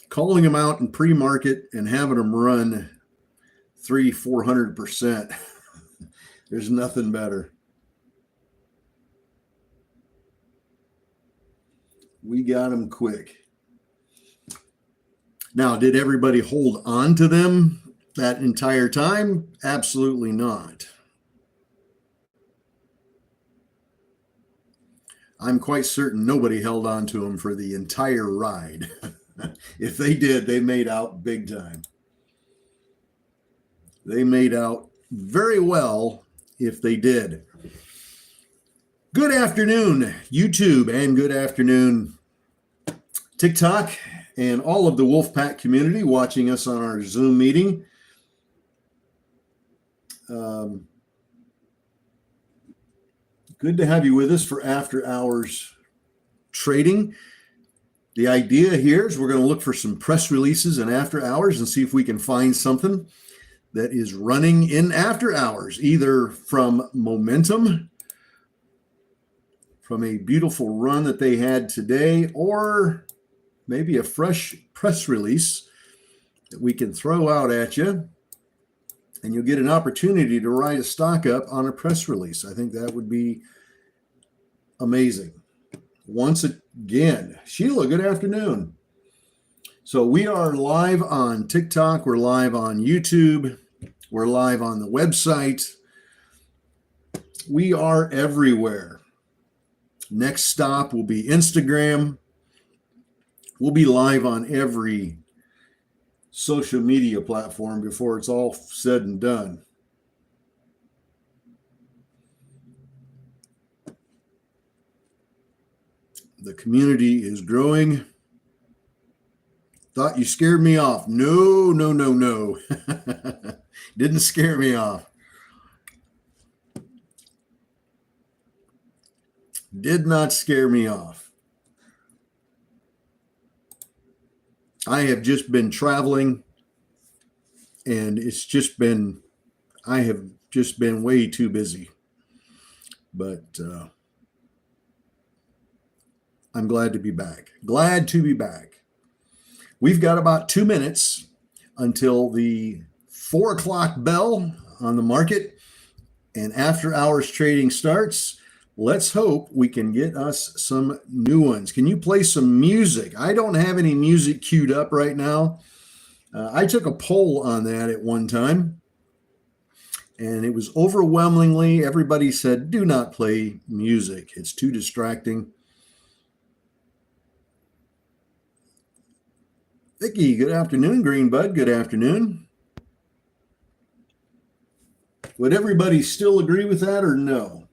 calling them out in pre-market and having them run 300-400%. There's nothing better. We got them quick. Now, did everybody hold on to them that entire time? Absolutely not. I'm quite certain nobody held on to them for the entire ride. If they did, they made out big time. They made out very well if they did. Good afternoon, YouTube, and good afternoon, TikTok, and all of the Wolfpack community watching us on our Zoom meeting. Good to have you with us for after hours trading. The idea here is we're going to look for some press releases and after hours and see if we can find something that is running in after hours, either from momentum, from a beautiful run that they had today, or maybe a fresh press release that we can throw out at you, and you'll get an opportunity to write a stock up on a press release. I think that would be amazing. Once again, Sheila, good afternoon. So we are live on TikTok. We're live on YouTube. We're live on the website. We are everywhere. Next stop will be Instagram. We'll be live on every social media platform before it's all said and done. The community is growing. Thought you scared me off. No. Didn't scare me off. Did not scare me off. I have just been traveling, and I have just been way too busy. But I'm glad to be back. Glad to be back. We've got about 2 minutes until the 4 o'clock bell on the market, and after hours trading starts. Let's hope we can get us some new ones. Can you play some music? I don't have any music queued up right now. I took a poll on that at one time, and it was overwhelmingly, everybody said, do not play music. It's too distracting. Vicky, good afternoon. Green Bud, good afternoon. Would everybody still agree with that or no?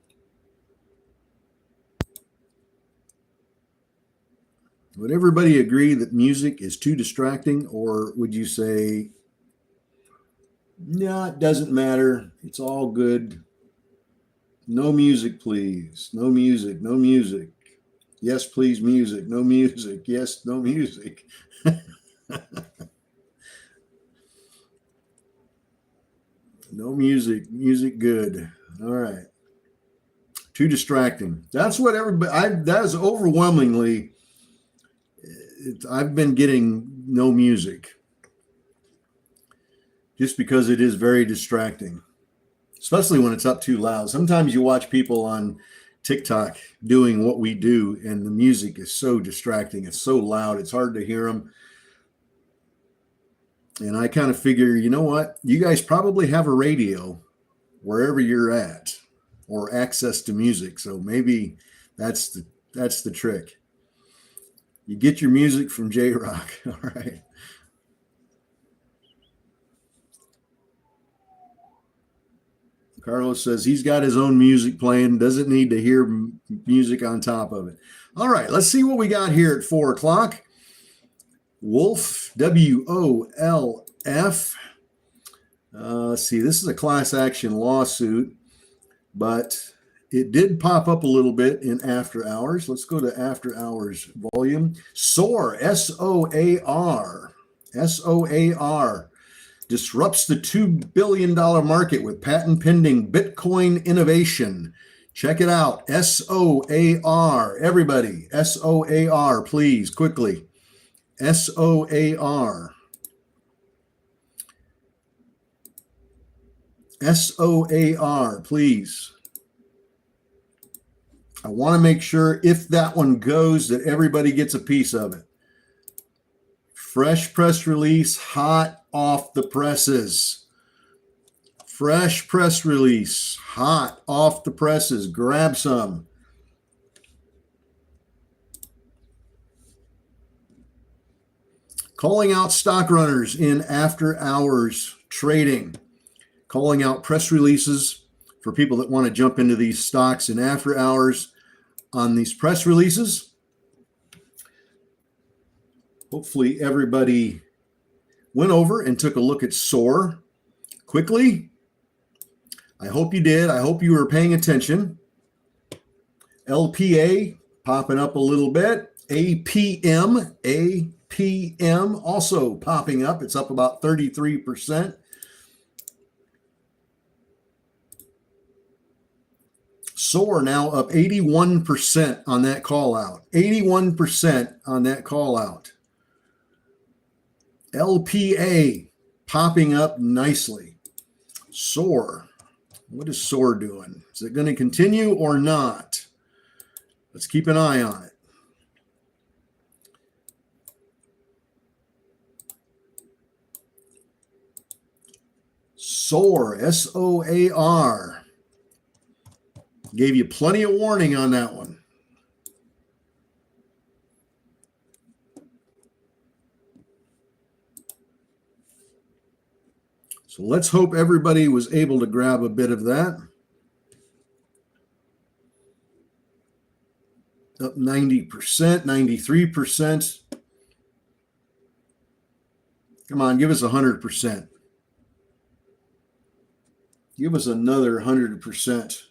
Would everybody agree that music is too distracting, or would you say, no, it doesn't matter. It's all good. No music, please. No music. No music. Yes, please, music. No music. Yes, no music. No music. Music good. All right. Too distracting. That's what everybody, that is overwhelmingly, I've been getting no music just because it is very distracting, especially when it's up too loud. Sometimes you watch people on TikTok doing what we do, and the music is so distracting. It's so loud. It's hard to hear them. And I kind of figure, you know what? You guys probably have a radio wherever you're at, or access to music. So maybe that's the trick. You get your music from J-Rock. All right. Carlos says he's got his own music playing, doesn't need to hear music on top of it. All right, let's see what we got here at 4 o'clock. Wolf, WOLF. Let's see, this is a class action lawsuit, but it did pop up a little bit in after hours. Let's go to after hours volume. SOAR, SOAR, SOAR disrupts the $2 billion market with patent pending Bitcoin innovation. Check it out. SOAR. Everybody, SOAR, please, quickly. SOAR. SOAR, please. I want to make sure if that one goes that everybody gets a piece of it. Fresh press release, hot off the presses. Fresh press release, hot off the presses. Grab some. Calling out stock runners in after hours trading. Calling out press releases for people that want to jump into these stocks in after hours on these press releases. Hopefully everybody went over and took a look at SOAR quickly. I hope you did. I hope you were paying attention. LPA popping up a little bit. APM also popping up. It's up about 33%. SOAR now up 81% on that call out. 81% on that call out. LPA popping up nicely. SOAR. What is SOAR doing? Is it going to continue or not? Let's keep an eye on it. SOAR, SOAR. Gave you plenty of warning on that one. So let's hope everybody was able to grab a bit of that. Up 90%, 93%. Come on, give us 100%. Give us another 100%.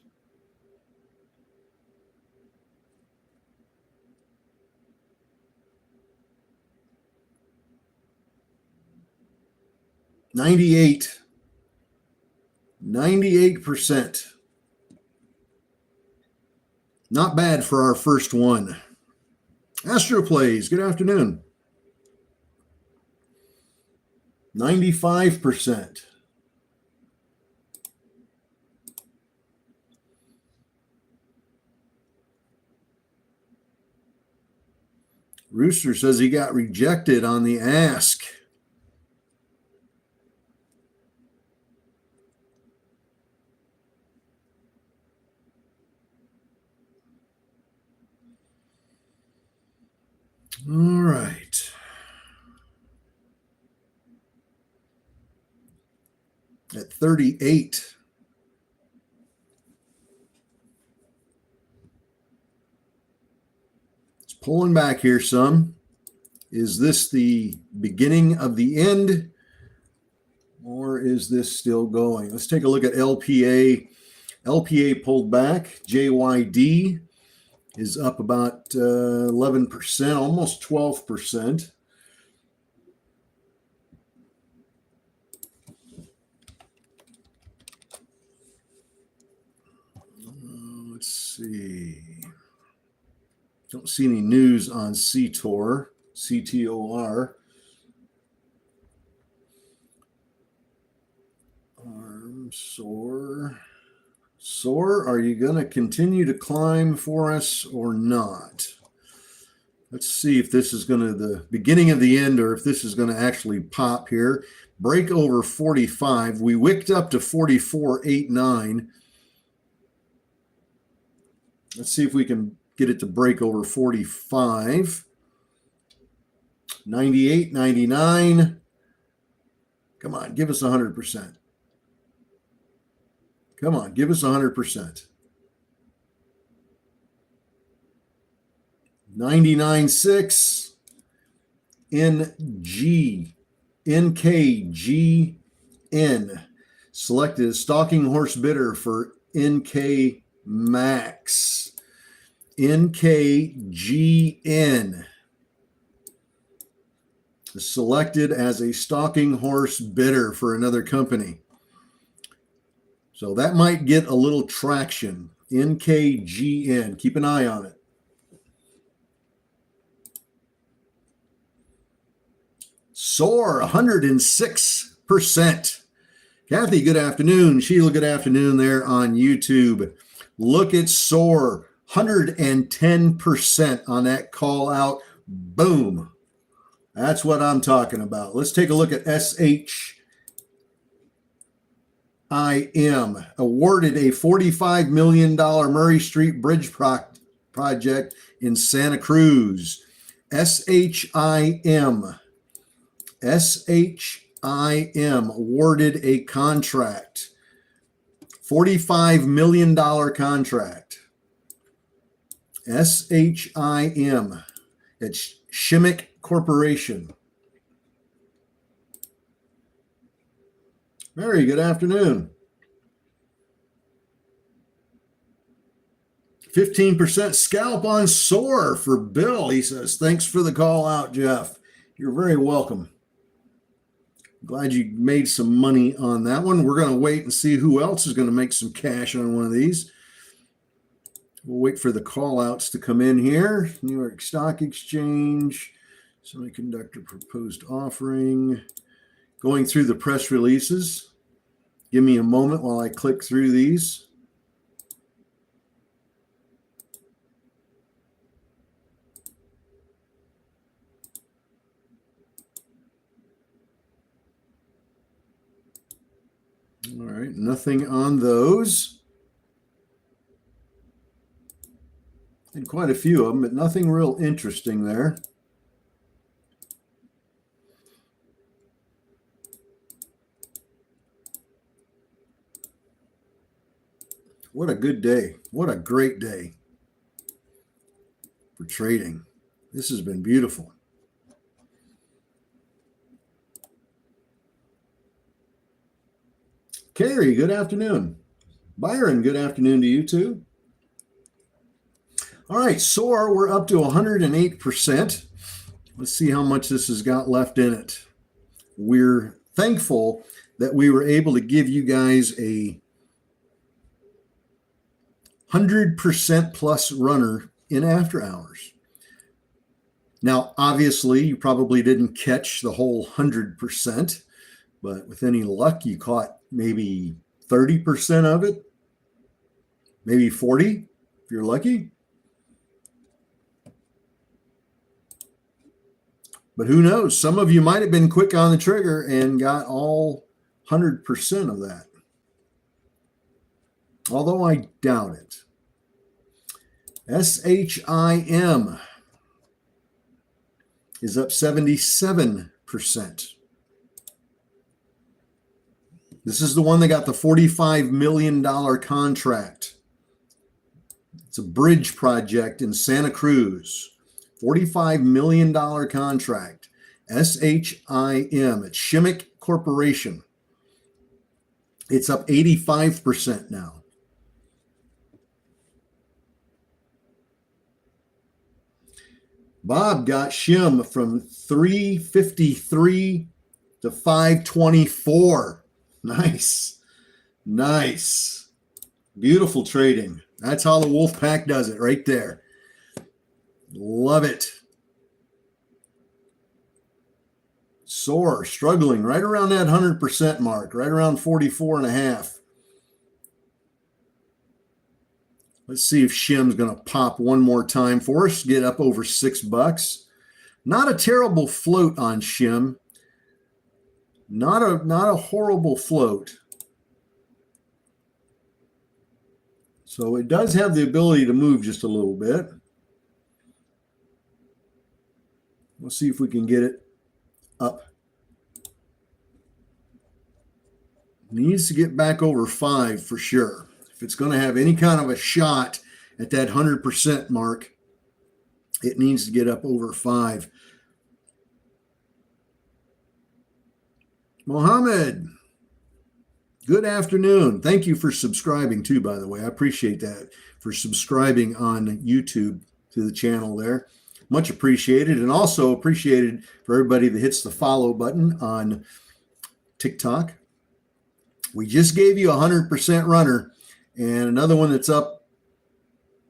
$98. 98%. Not bad for our first one. Astroplays, good afternoon. 95%. Rooster says he got rejected on the ask. All right. At 38. It's pulling back here some. Is this the beginning of the end? Or is this still going? Let's take a look at LPA. LPA pulled back. JYD is up about 11%, almost 12%. Let's see. Don't see any news on CTOR, CTOR. SOAR. SOAR, are you going to continue to climb for us or not? Let's see if this is going to the beginning of the end or if this is going to actually pop here. Break over 45. We wicked up to 44.89. Let's see if we can get it to break over 45. 98, 99. Come on, give us 100%. Come on, give us 100%. 99.6. NKGN. Selected as stalking horse bidder for NK Max. NKGN. Selected as a stalking horse bidder for another company. So that might get a little traction. NKGN. Keep an eye on it. SOAR 106%. Kathy, good afternoon. Sheila, good afternoon there on YouTube. Look at SOAR, 110% on that call out. Boom. That's what I'm talking about. Let's take a look at SHIM. Awarded a $45 million Murray Street Bridge project in Santa Cruz. SHIM awarded a contract. $45 million contract. SHIM. It's Shimmick Corporation. Mary, good afternoon. 15% scalp on SOAR for Bill. He says, thanks for the call out, Jeff. You're very welcome. Glad you made some money on that one. We're going to wait and see who else is going to make some cash on one of these. We'll wait for the call outs to come in here. New York Stock Exchange, semiconductor proposed offering. Going through the press releases. Give me a moment while I click through these. All right, nothing on those. And quite a few of them, but nothing real interesting there. What a good day. What a great day for trading. This has been beautiful. Carrie, good afternoon. Byron, good afternoon to you too. All right, SOAR, we're up to 108%. Let's see how much this has got left in it. We're thankful that we were able to give you guys a 100% plus runner in after hours. Now, obviously, you probably didn't catch the whole 100%, but with any luck, you caught maybe 30% of it, maybe 40 if you're lucky. But who knows? Some of you might have been quick on the trigger and got all 100% of that. Although I doubt it. SHIM is up 77%. This is the one that got the $45 million contract. It's a bridge project in Santa Cruz. $45 million contract. SHIM. It's Shimmick Corporation. It's up 85% now. Bob got Shim from 353 to 524. Nice. Nice. Beautiful trading. That's how the Wolf Pack does it right there. Love it. SOAR struggling right around that 100% mark, right around 44.5. Let's see if Shim's going to pop one more time for us, get up over $6. Not a terrible float on Shim. Not a horrible float. So it does have the ability to move just a little bit. We'll see if we can get it up. Needs to get back over 5 for sure. If it's going to have any kind of a shot at that 100% mark, it needs to get up over 5. Mohammed, good afternoon. Thank you for subscribing too, by the way. I appreciate that, for subscribing on YouTube to the channel there. Much appreciated, and also appreciated for everybody that hits the follow button on TikTok. We just gave you a 100% runner and another one that's up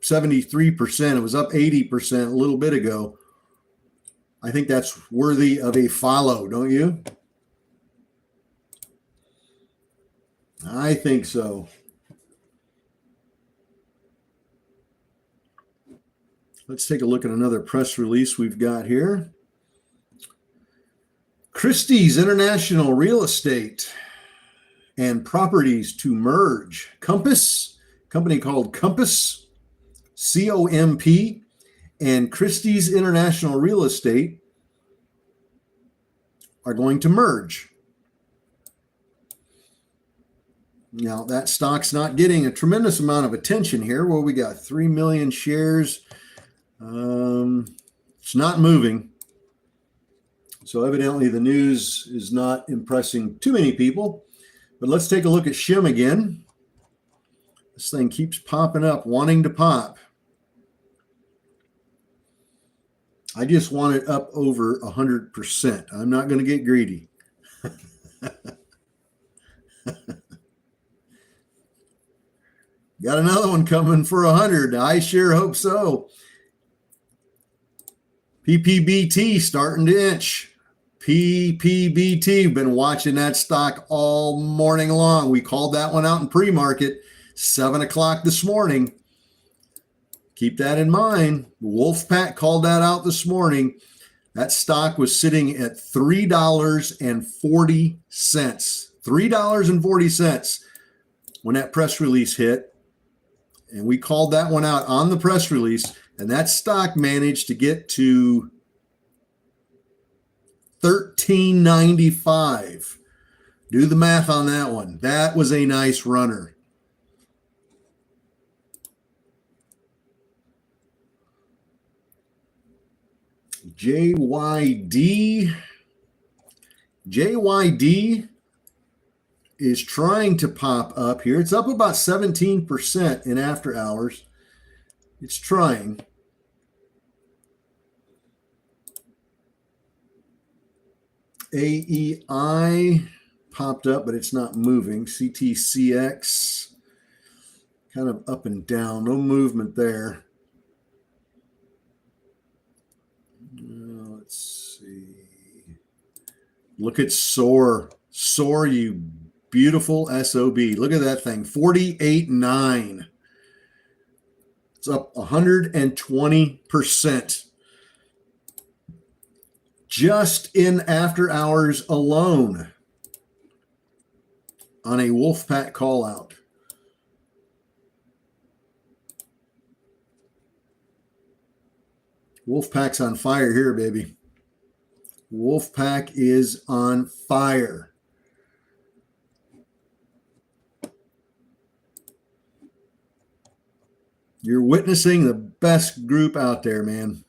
73%. It was up 80% a little bit ago. I think that's worthy of a follow, don't you? I think so. Let's take a look at another press release we've got here. Christie's International Real Estate and Properties to merge. Compass, company called Compass, COMP, and Christie's International Real Estate are going to merge. Now, that stock's not getting a tremendous amount of attention here. Well, we got 3 million shares. It's not moving. So evidently the news is not impressing too many people. But let's take a look at Shim again. This thing keeps popping up, wanting to pop. I just want it up over 100%. I'm not going to get greedy. Got another one coming for 100. I sure hope so. PPBT starting to inch. PPBT, been watching that stock all morning long. We called that one out in pre-market, 7 o'clock this morning. Keep that in mind. Wolfpack called that out this morning. That stock was sitting at $3.40. $3.40 when that press release hit. And we called that one out on the press release. And that stock managed to get to $13.95. Do the math on that one. That was a nice runner. JYD is trying to pop up here. It's up about 17% in after hours. It's trying. AEI popped up, but it's not moving. CTCX kind of up and down. No movement there. Let's see. Look at SOAR. SOAR, you beautiful SOB. Look at that thing. 48.9. It's up 120%. Just in after hours alone on a Wolfpack call out. Wolfpack's on fire here, baby. Wolfpack is on fire. You're witnessing the best group out there, man.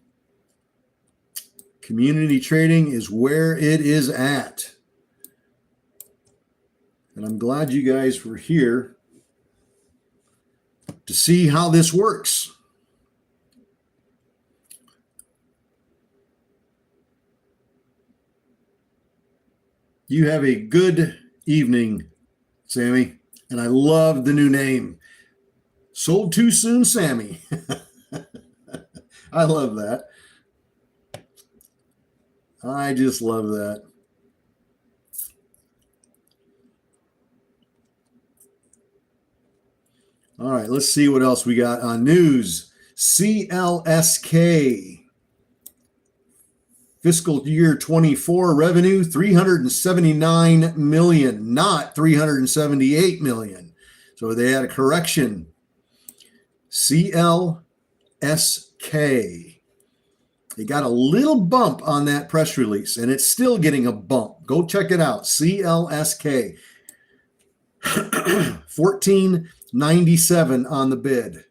Community trading is where it is at. And I'm glad you guys were here to see how this works. You have a good evening, Sammy. And I love the new name. Sold too soon, Sammy. I love that. I just love that. All right, let's see what else we got on news. CLSK. Fiscal year 24 revenue, $379 million, not $378 million. So they had a correction. CLSK. They got a little bump on that press release, and it's still getting a bump. Go check it out. CLSK. 14.97 on the bid.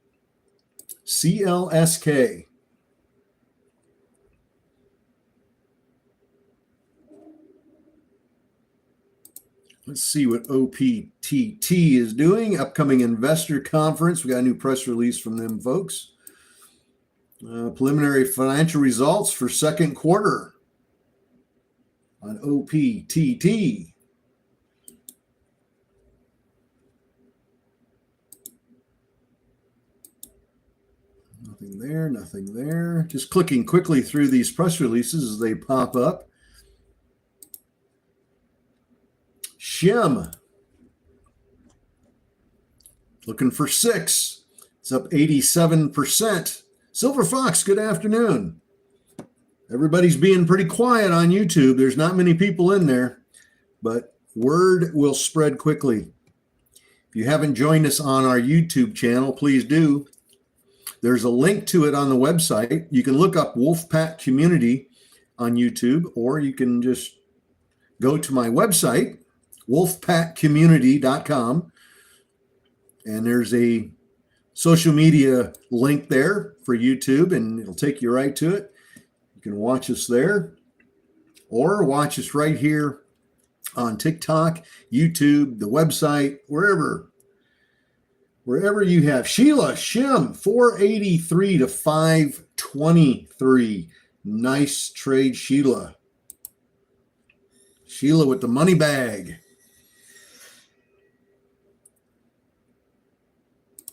CLSK. Let's see what OPTT is doing. Upcoming investor conference. We got a new press release from them, folks. Preliminary financial results for second quarter on OPTT. Nothing there. there, nothing there. Just clicking quickly through these press releases as they pop up. Shim, looking for 6. It's up 87%. Silver Fox, good afternoon. Everybody's being pretty quiet on YouTube. There's not many people in there, but word will spread quickly. If you haven't joined us on our YouTube channel, please do. There's a link to it on the website. You can look up Wolfpack Community on YouTube, or you can just go to my website, wolfpackcommunity.com, and there's a social media link there for YouTube, and it'll take you right to it. You can watch us there, or watch us right here on TikTok, YouTube, the website, wherever you have. Sheila Shim, 483 to 523. Nice trade, Sheila. Sheila with the money bag.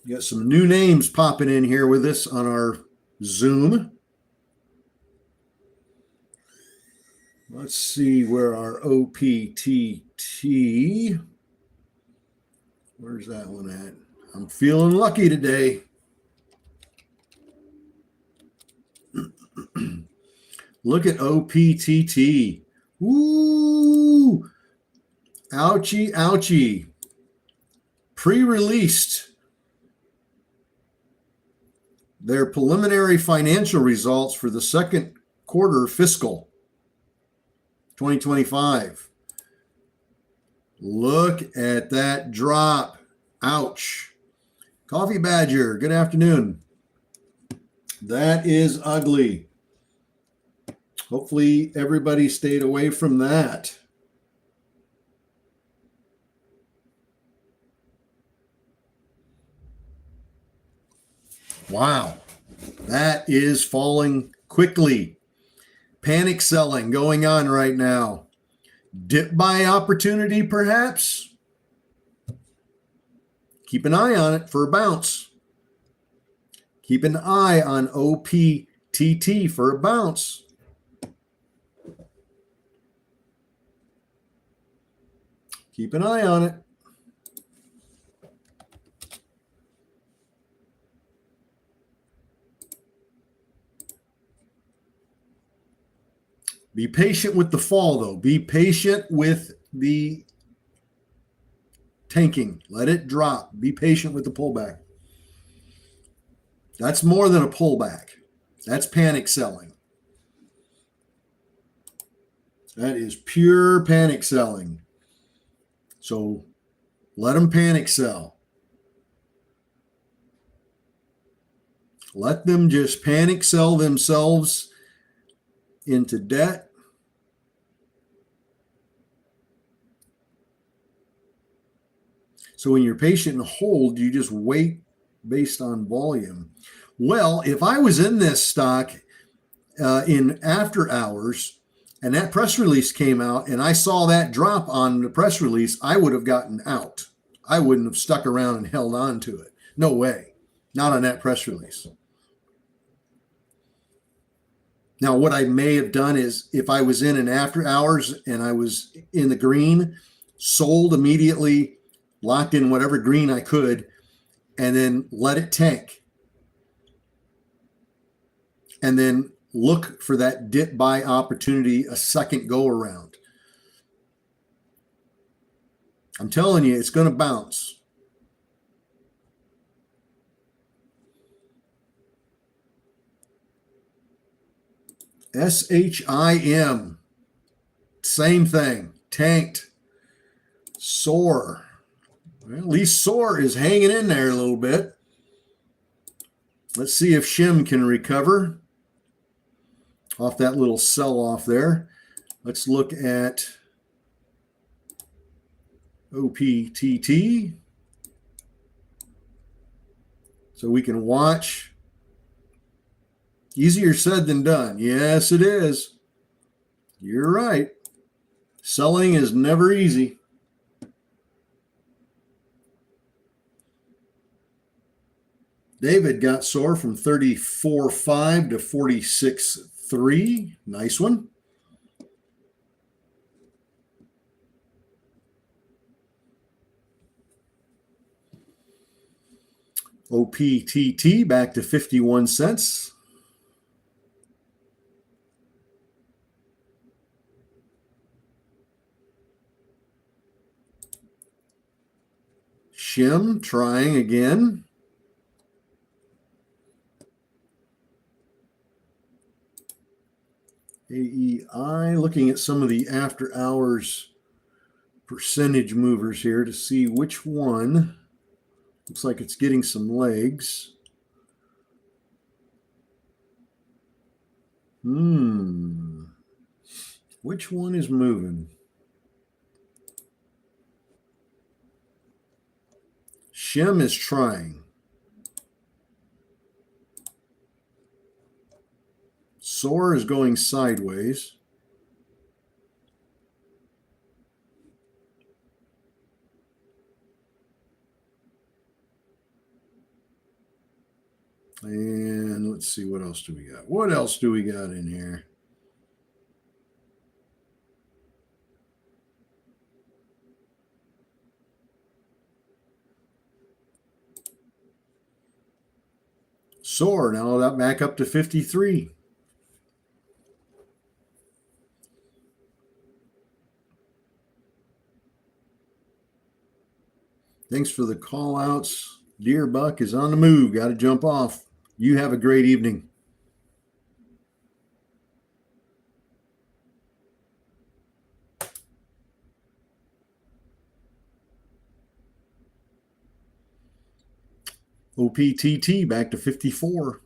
You got some new names popping in here with us on our Zoom. Let's see where our OPTT. Where's that one at? I'm feeling lucky today. Look at OPTT. Woo! Ouchie, ouchie. Pre-released their preliminary financial results for the second quarter fiscal 2025. Look at that drop. Ouch. Coffee Badger, good afternoon. That is ugly. Hopefully everybody stayed away from that. Wow. That is falling quickly. Panic selling going on right now. Dip buy opportunity, perhaps? Keep an eye on it for a bounce. Keep an eye on OPTT for a bounce. Keep an eye on it. Be patient with the fall, though. Be patient with the tanking. Let it drop. Be patient with the pullback. That's more than a pullback. That's panic selling. That is pure panic selling. So let them panic sell. Let them just panic sell themselves into debt. So when you're patient and hold, you just wait based on volume. Well, if I was in this stock in after hours and that press release came out and I saw that drop on the press release, I would have gotten out. I wouldn't have stuck around and held on to it. No way. Not on that press release. Now, what I may have done is if I was in after hours and I was in the green, sold immediately, locked in whatever green I could, and then let it tank. And then look for that dip buy opportunity a second go around. I'm telling you, it's going to bounce. SHIM, same thing, tanked, SOAR. Well, at least SOAR is hanging in there a little bit. Let's see if Shim can recover off that little sell-off there. Let's look at OPTT so we can watch. Easier said than done. Yes, it is. You're right. Selling is never easy. David got SOAR from 34.5 to 46.3. Nice one. OPTT back to 51 cents. Shim trying again. AEI, looking at some of the after hours percentage movers here to see which one. Looks like it's getting some legs. Which one is moving? Shim is trying. SOAR is going sideways. And let's see, what else do we got? What else do we got in here? SOAR now that back up to 53. Thanks for the call outs. Deer Buck is on the move. Got to jump off. You have a great evening. OPTT back to 54.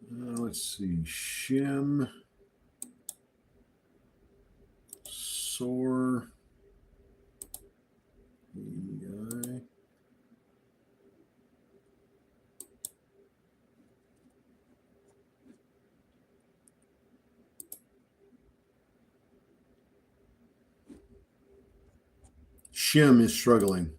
Let's see. Shim. SOAR. EI. Shim is struggling.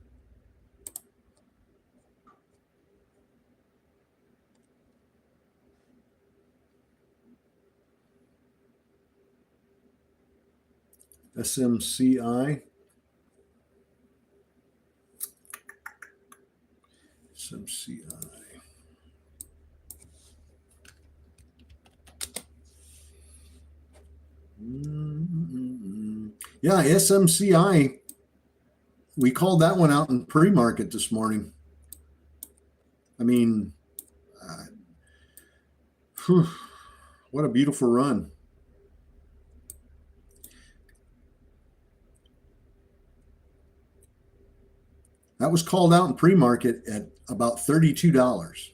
SMCI. SMCI. Yeah, SMCI. We called that one out in pre-market this morning. I mean, what a beautiful run. That was called out in pre-market at about $32.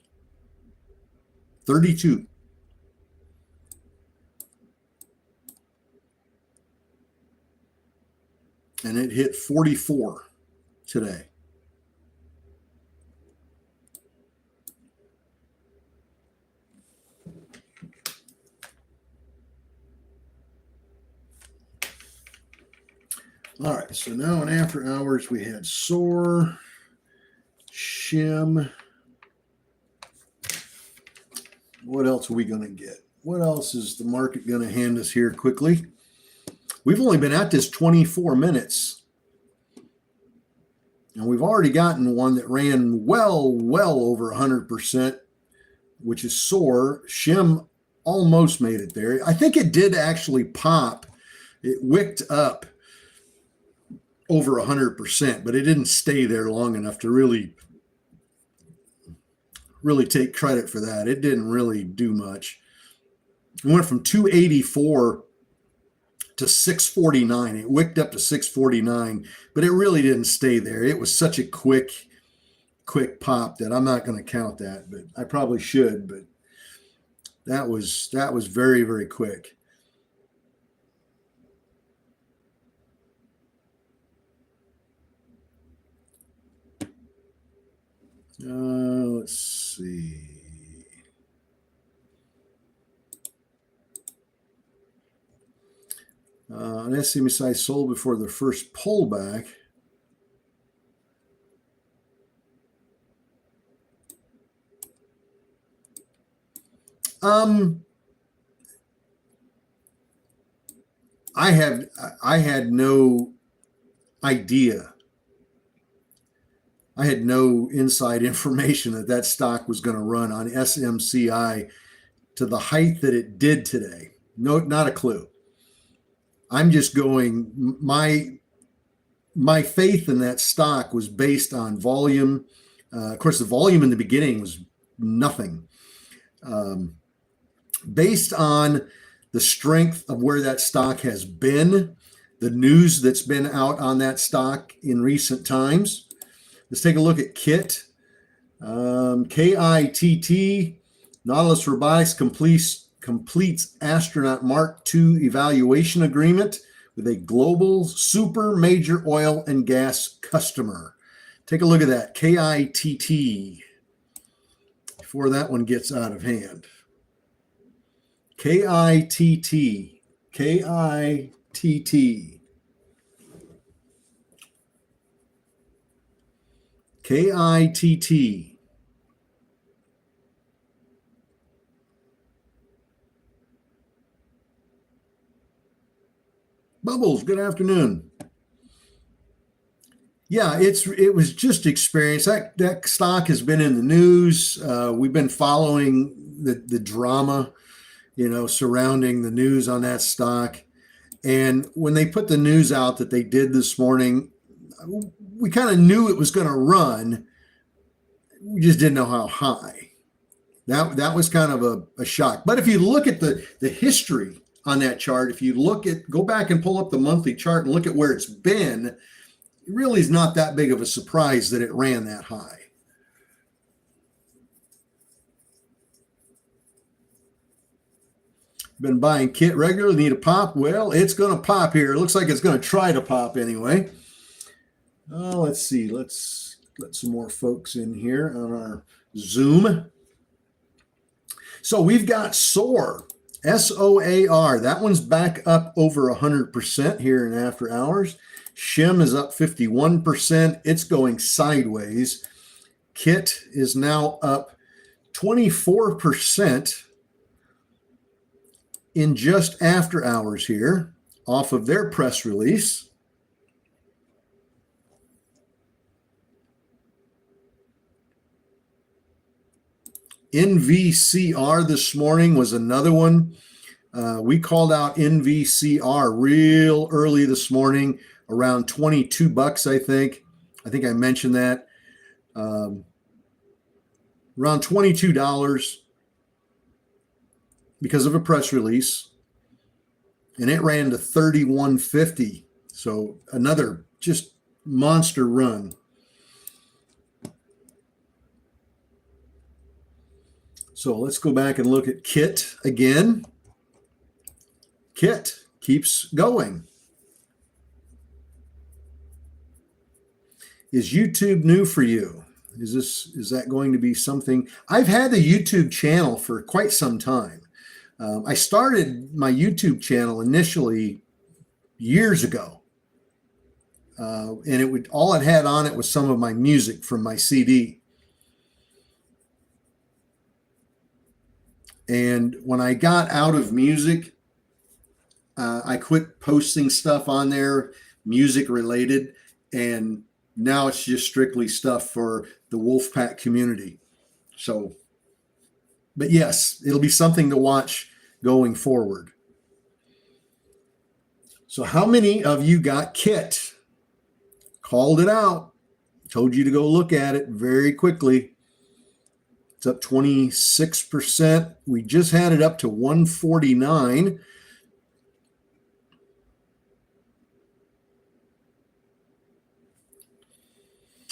32. And it hit 44 today. All right, so now in after hours, we had SOAR, Shim. What else are we going to get? What else is the market going to hand us here quickly? We've only been at this 24 minutes. And we've already gotten one that ran well over 100%, which is SOAR. Shim almost made it there. I think it did actually pop. It wicked up over 100%, but it didn't stay there long enough to really take credit for that. It didn't really do much. It went from 284 to 649. It wicked up to 649, but it really didn't stay there. It was such a quick pop that I'm not going to count that, but I probably should. But that was very, very quick. Let's see. An SMSI sold before the first pullback. I had no idea. I had no inside information that stock was going to run on SMCI to the height that it did today. No, not a clue. I'm just going, my faith in that stock was based on volume. Of course, the volume in the beginning was nothing. Based on the strength of where that stock has been, the news that's been out on that stock in recent times. Let's take a look at KITT. KITT, Nautilus Robotics completes astronaut Mark II evaluation agreement with a global super major oil and gas customer. Take a look at that, KITT, before that one gets out of hand. KITT, KITT. KITT. Bubbles, good afternoon. Yeah, it was just experience. That stock has been in the news. We've been following the drama, surrounding the news on that stock. And when they put the news out that they did this morning, we kind of knew it was going to run. We just didn't know how high. That was kind of a shock. But if you look at the history on that chart, if you go back and pull up the monthly chart and look at where it's been, it really is not that big of a surprise that it ran that high. Been buying KITT regularly, need a pop? Well, it's going to pop here. It looks like it's going to try to pop anyway. Let's see. Let's let some more folks in here on our Zoom. So we've got SOAR, SOAR. That one's back up over 100% here in after hours. SHIM is up 51%. It's going sideways. KITT is now up 24% in just after hours here off of their press release. NVCR this morning was another one. We called out NVCR real early this morning, around $22, I think. I think I mentioned that. Around $22 because of a press release. And it ran to $31.50. So another just monster run. So let's go back and look at KITT again. KITT keeps going. Is YouTube new for you? Is that going to be something? I've had the YouTube channel for quite some time. I started my YouTube channel initially years ago. And all it had on it was some of my music from my CD. And when I got out of music, I quit posting stuff on there, music related, and now it's just strictly stuff for the Wolfpack community. So, but yes, it'll be something to watch going forward. So how many of you got KITT? Called it out. Told you to go look at it very quickly. It's up 26%. We just had it up to 149.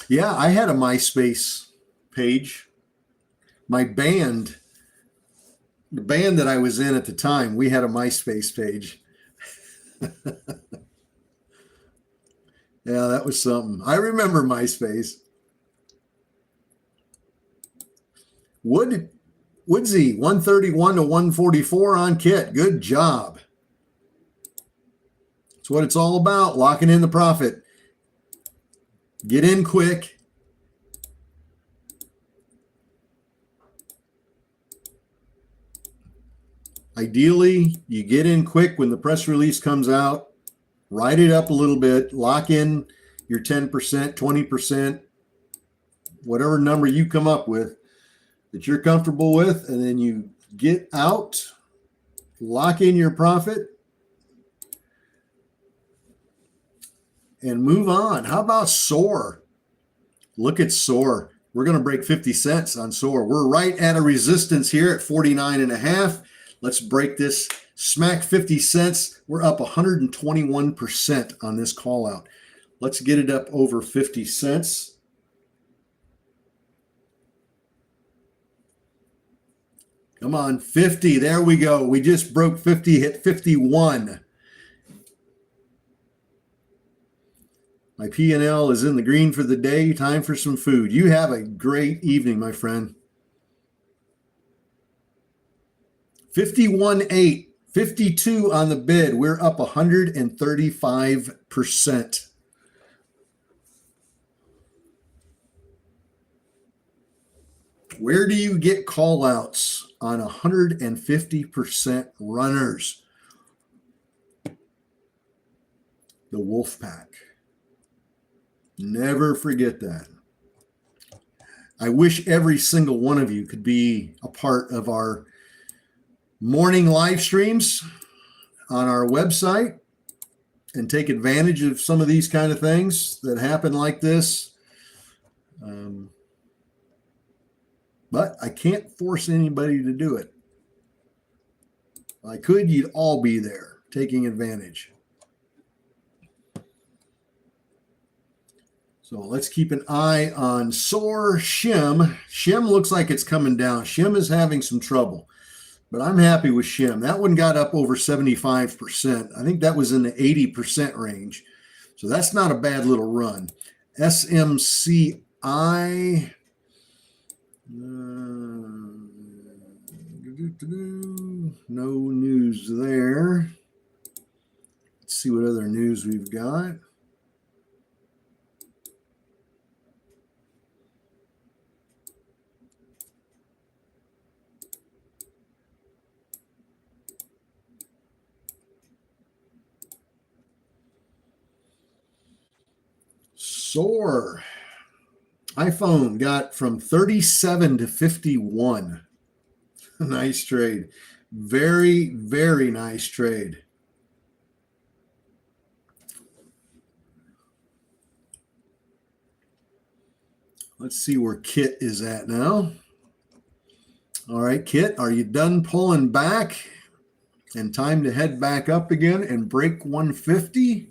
Yeah, I had a MySpace page. My band, the band that I was in at the time, we had a MySpace page. Yeah, that was something. I remember MySpace. Woodsy, 131 to 144 on KITT. Good job. It's what it's all about, locking in the profit. Get in quick. Ideally, you get in quick when the press release comes out, write it up a little bit, lock in your 10%, 20%, whatever number you come up with that you're comfortable with, and then you get out, lock in your profit, and move on. How about SOAR? Look at SOAR. We're going to break 50 cents on SOAR. We're right at a resistance here at 49.5. Let's break this. Smack 50 cents. We're up 121% on this call out. Let's get it up over 50 cents. Come on, 50. There we go. We just broke 50, hit 51. My P&L is in the green for the day. Time for some food. You have a great evening, my friend. 51.8, 52 on the bid. We're up 135%. Where do you get call outs on 150% runners? The Wolfpack. Never forget that. I wish every single one of you could be a part of our morning live streams on our website and take advantage of some of these kind of things that happen like this. But I can't force anybody to do it. If I could, you'd all be there taking advantage. So let's keep an eye on SOAR. Shim. Shim looks like it's coming down. Shim is having some trouble. But I'm happy with Shim. That one got up over 75%. I think that was in the 80% range. So that's not a bad little run. SMCI. No news there. Let's see what other news we've got. SOAR. iPhone got from 37 to 51. Nice trade. Very, very nice trade. Let's see where Kit is at now. All right, Kit, are you done pulling back? And time to head back up again and break 150?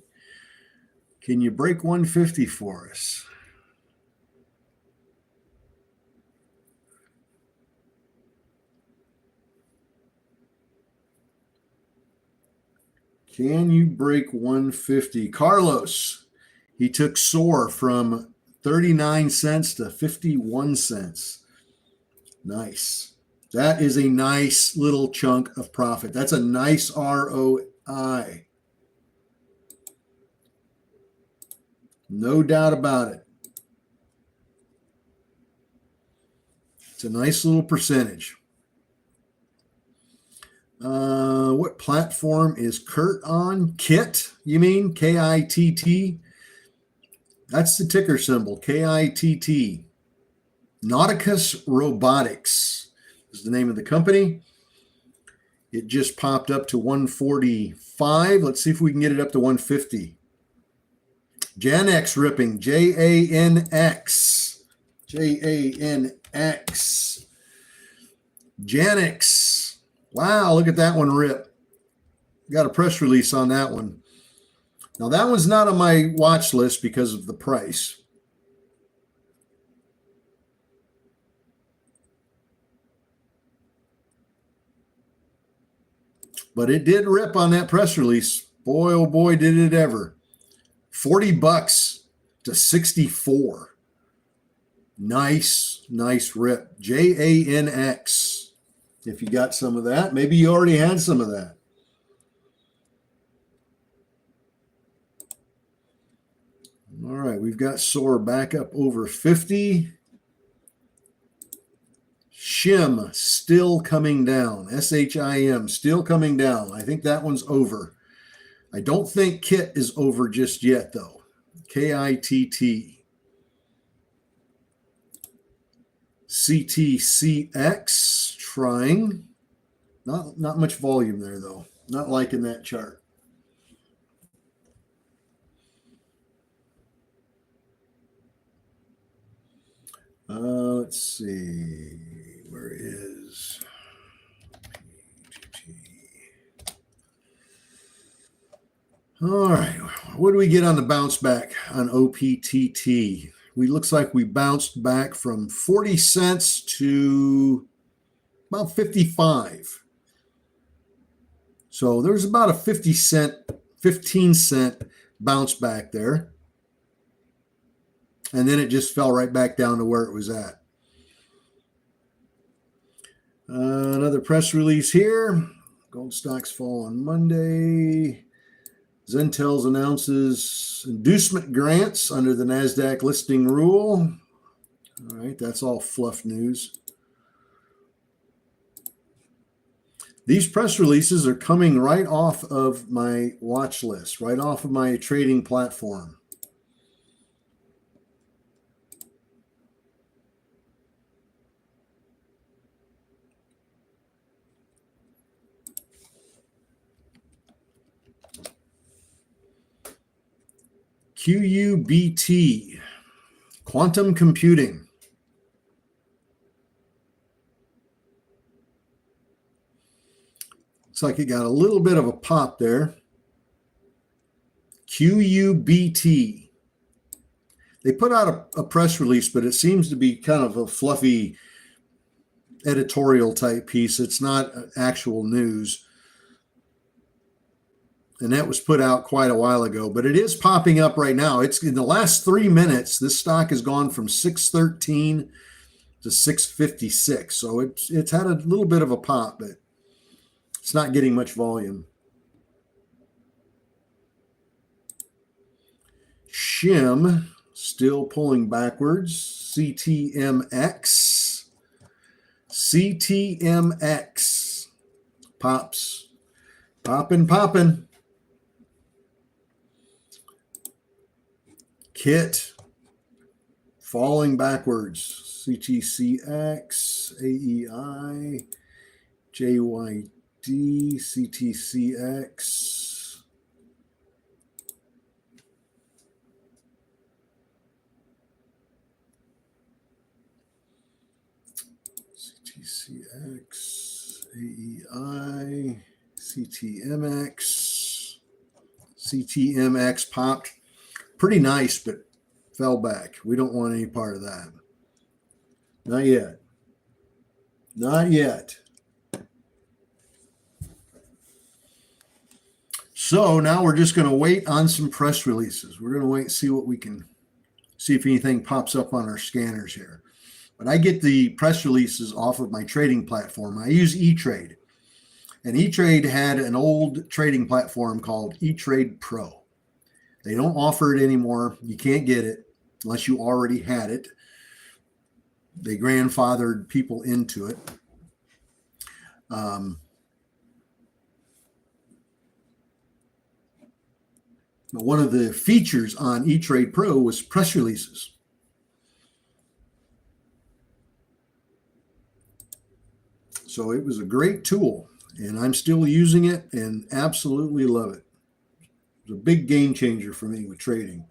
Can you break 150 for us? Can you break 150? Carlos, he took SOAR from 39 cents to 51 cents. Nice. That is a nice little chunk of profit. That's a nice ROI. No doubt about it. It's a nice little percentage. What platform is Kurt on? Kit, you mean? K-I-T-T? That's the ticker symbol, K-I-T-T. Nauticus Robotics is the name of the company. It just popped up to 145. Let's see if we can get it up to 150. Janx ripping, J-A-N-X. J-A-N-X. Janx. Wow, look at that one rip. Got a press release on that one. Now, that one's not on my watch list because of the price. But it did rip on that press release. Boy, oh boy, did it ever. $40 to 64. Nice, nice rip. Janx. If you got some of that, maybe you already had some of that. we've got SOAR back up over 50. SHIM still coming down. SHIM still coming down. I think that one's over. I don't think KITT is over just yet, though. KITT. CTCX trying. Not much volume there, though. Not liking that chart. Let's see. Where is PTT? All right. What do we get on the bounce back on OPTT? Looks like we bounced back from 40 cents to about 55. So there's about a 15 cent bounce back there. And then it just fell right back down to where it was at. Another press release here. Gold stocks fall on Monday. Zentel's announces inducement grants under the NASDAQ listing rule. All right, that's all fluff news. These press releases are coming right off of my watch list, right off of my trading platform. QUBT, quantum computing. Looks like it got a little bit of a pop there. QUBT. They put out a press release, but it seems to be kind of a fluffy editorial type piece. It's not actual news. And that was put out quite a while ago, but it is popping up right now. It's in the last 3 minutes, this stock has gone from 613 to 656. So it's had a little bit of a pop, but it's not getting much volume. SHIM still pulling backwards. CTMX. CTMX. Pops. Popping. KITT falling backwards. CTCX, AEI, JYD, CTCX. CTCX, AEI, CTMX. CTMX popped. Pretty nice, but fell back. We don't want any part of that. Not yet. Not yet. So now we're just going to wait on some press releases. We're going to wait and see what we can see if anything pops up on our scanners here. But I get the press releases off of my trading platform. I use E-Trade. And E-Trade had an old trading platform called E-Trade Pro. They don't offer it anymore. You can't get it unless you already had it. They grandfathered people into it. But one of the features on E-Trade Pro was press releases. So it was a great tool, and I'm still using it and absolutely love it. It was a big game changer for me with trading.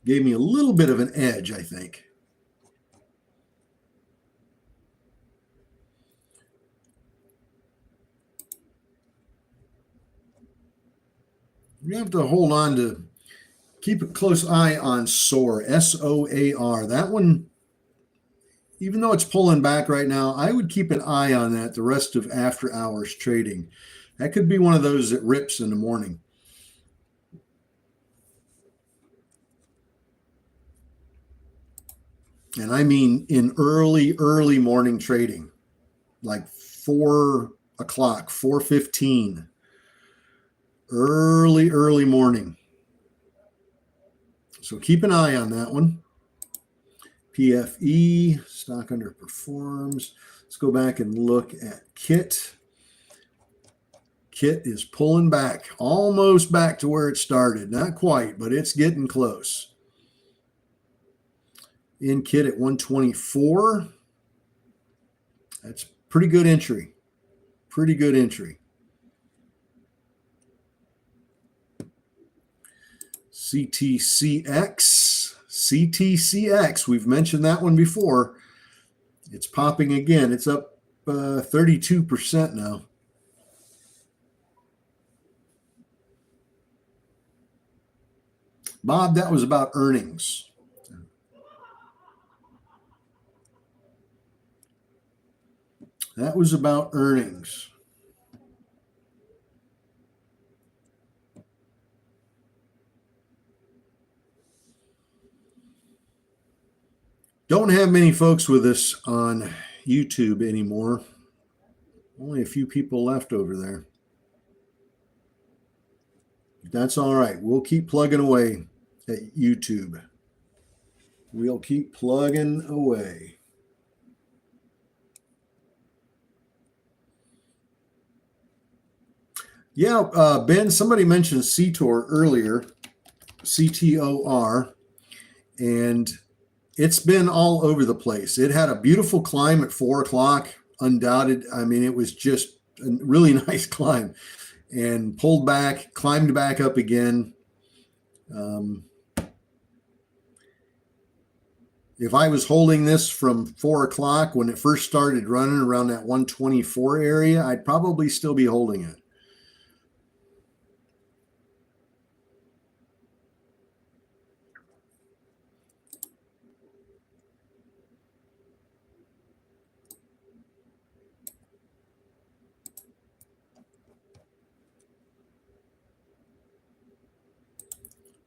Gave me a little bit of an edge, I think. You have to hold on to, keep a close eye on SOAR, SOAR. That one, even though it's pulling back right now, I would keep an eye on that the rest of after hours trading. That could be one of those that rips in the morning. And I mean in early morning trading, like 4 o'clock, 4:15, early morning. So keep an eye on that one. PFE, stock underperforms. Let's go back and look at KIT. KIT is pulling back, almost back to where it started. Not quite, but it's getting close. In KIT at 124. That's pretty good entry. Pretty good entry. CTCX. CTCX. We've mentioned that one before. It's popping again. It's up 32% now. Bob, that was about earnings. That was about earnings. Don't have many folks with us on YouTube anymore. Only a few people left over there. That's all right. We'll keep plugging away at YouTube. We'll keep plugging away. Yeah, Ben, somebody mentioned CTOR earlier, CTOR, and it's been all over the place. It had a beautiful climb at 4 o'clock, undoubted. I mean, it was just a really nice climb, and pulled back, climbed back up again. If I was holding this from 4 o'clock when it first started running around that 124 area, I'd probably still be holding it.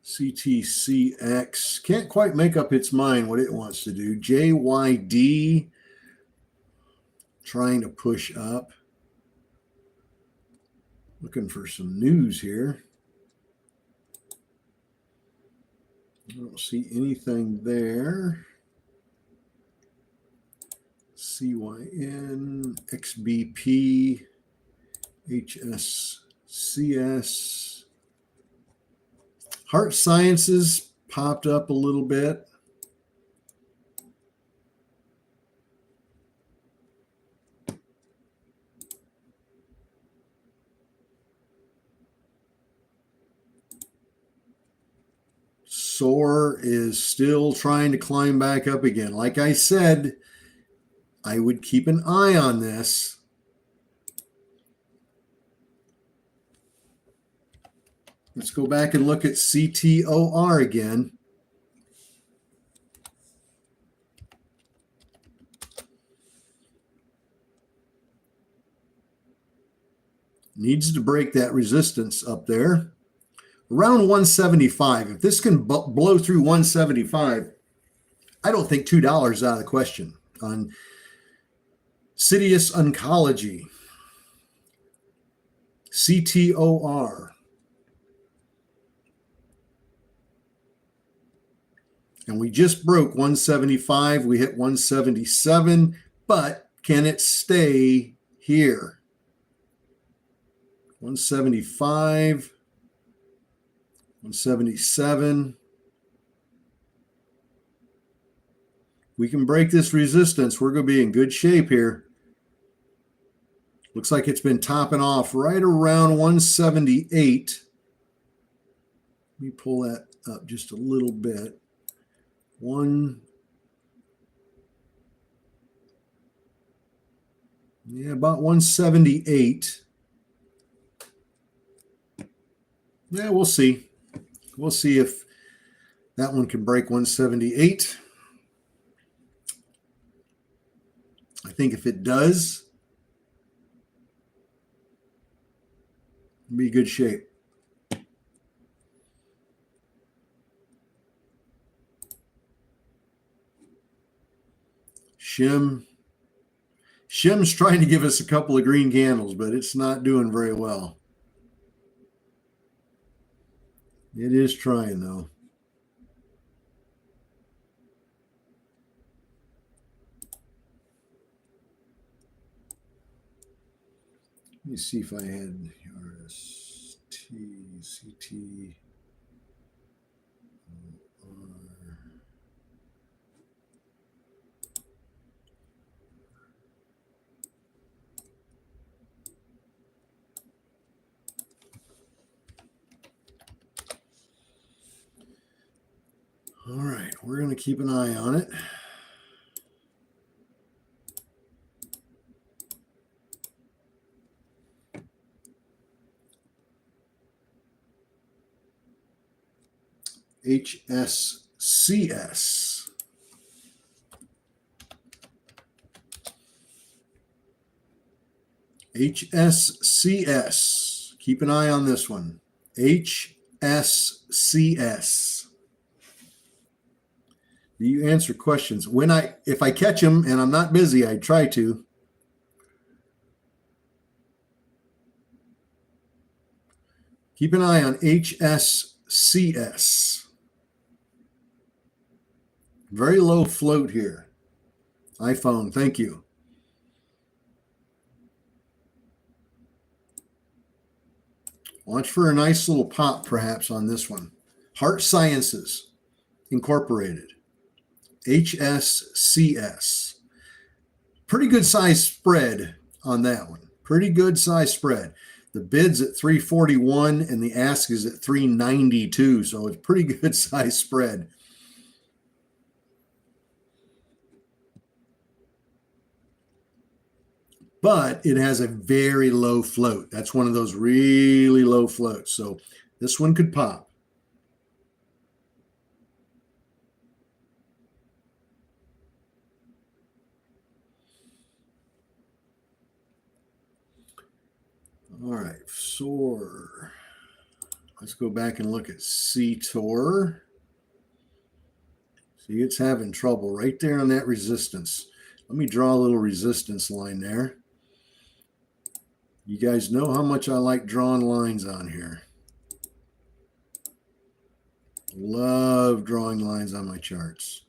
CTCX can't quite make up its mind what it wants to do. JYD trying to push up. Looking for some news here. I don't see anything there. CYN, XBP, HSCS. Heart Sciences popped up a little bit. SOAR is still trying to climb back up again. Like I said, I would keep an eye on this. Let's go back and look at CTOR again. Needs to break that resistance up there. Around 175. If this can blow through 175, I don't think $2 is out of the question on Citius Oncology. CTOR. And we just broke 175. We hit 177, but can it stay here? 175, 177. We can break this resistance. We're going to be in good shape here. Looks like it's been topping off right around 178. Let me pull that up just a little bit. About 178. Yeah, we'll see. We'll see if that one can break 178. I think if it does, it'll be good shape. Shim's trying to give us a couple of green candles, but it's not doing very well. It is trying, though. me see if I had RST, CT. All right, we're going to keep an eye on it. HSCS. HSCS. Keep an eye on this one. HSCS. You answer questions. If I catch them and I'm not busy, I try to. Keep an eye on HSCS. Very low float here. iPhone, thank you. Watch for a nice little pop perhaps on this one. Heart Sciences Incorporated. HSCS. Pretty good size spread on that one. Pretty good size spread. The bid's at 341 and the ask is at 392. So it's pretty good size spread. But it has a very low float. That's one of those really low floats. So this one could pop. All right, SOAR. Let's go back and look at CTOR. See, it's having trouble right there on that resistance. Let me draw a little resistance line there. You guys know how much I like drawing lines on here. Love drawing lines on my charts.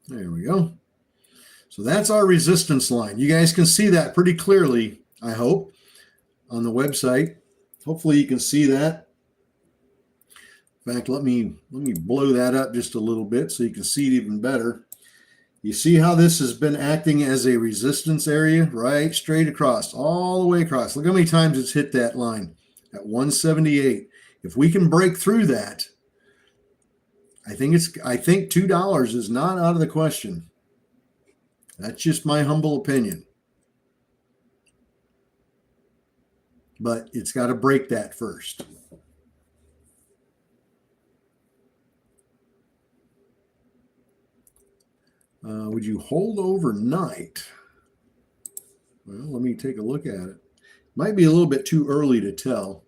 There we go. So that's our resistance line. You guys can see that pretty clearly, I hope, on the website. Hopefully you can see that. In fact, let me blow that up just a little bit so you can see it even better. You see how this has been acting as a resistance area, right? Straight across, all the way across. Look how many times it's hit that line at 178. If we can break through that, I think $2 is not out of the question. That's just my humble opinion. But it's got to break that first. Would you hold overnight? Well, let me take a look at it. Might be a little bit too early to tell.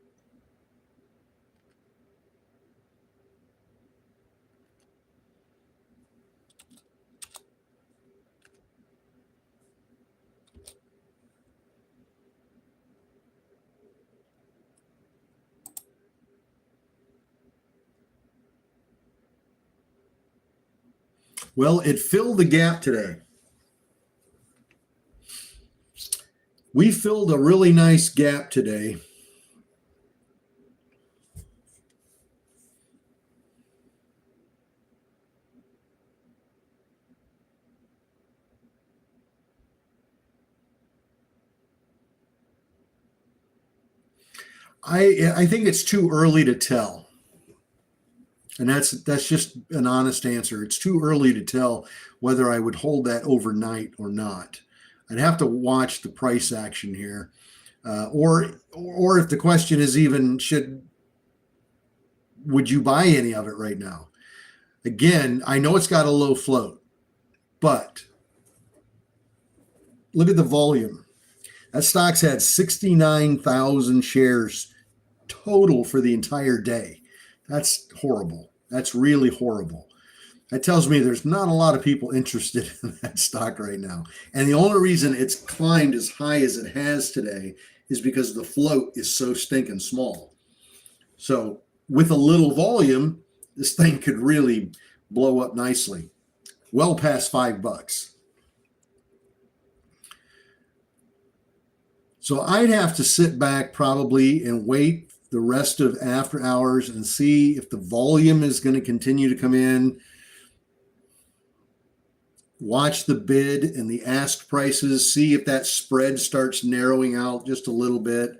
Well, it filled the gap today. We filled a really nice gap today. I think it's too early to tell. And that's just an honest answer. It's too early to tell whether I would hold that overnight or not. I'd have to watch the price action here. Or if the question is even, would you buy any of it right now? Again, I know it's got a low float, but look at the volume. That stock's had 69,000 shares total for the entire day. That's horrible. That's really horrible. That tells me there's not a lot of people interested in that stock right now. And the only reason it's climbed as high as it has today is because the float is so stinking small. So with a little volume, this thing could really blow up nicely, well past $5. So I'd have to sit back probably and wait the rest of after hours and see if the volume is going to continue to come in. Watch the bid and the ask prices, see if that spread starts narrowing out just a little bit.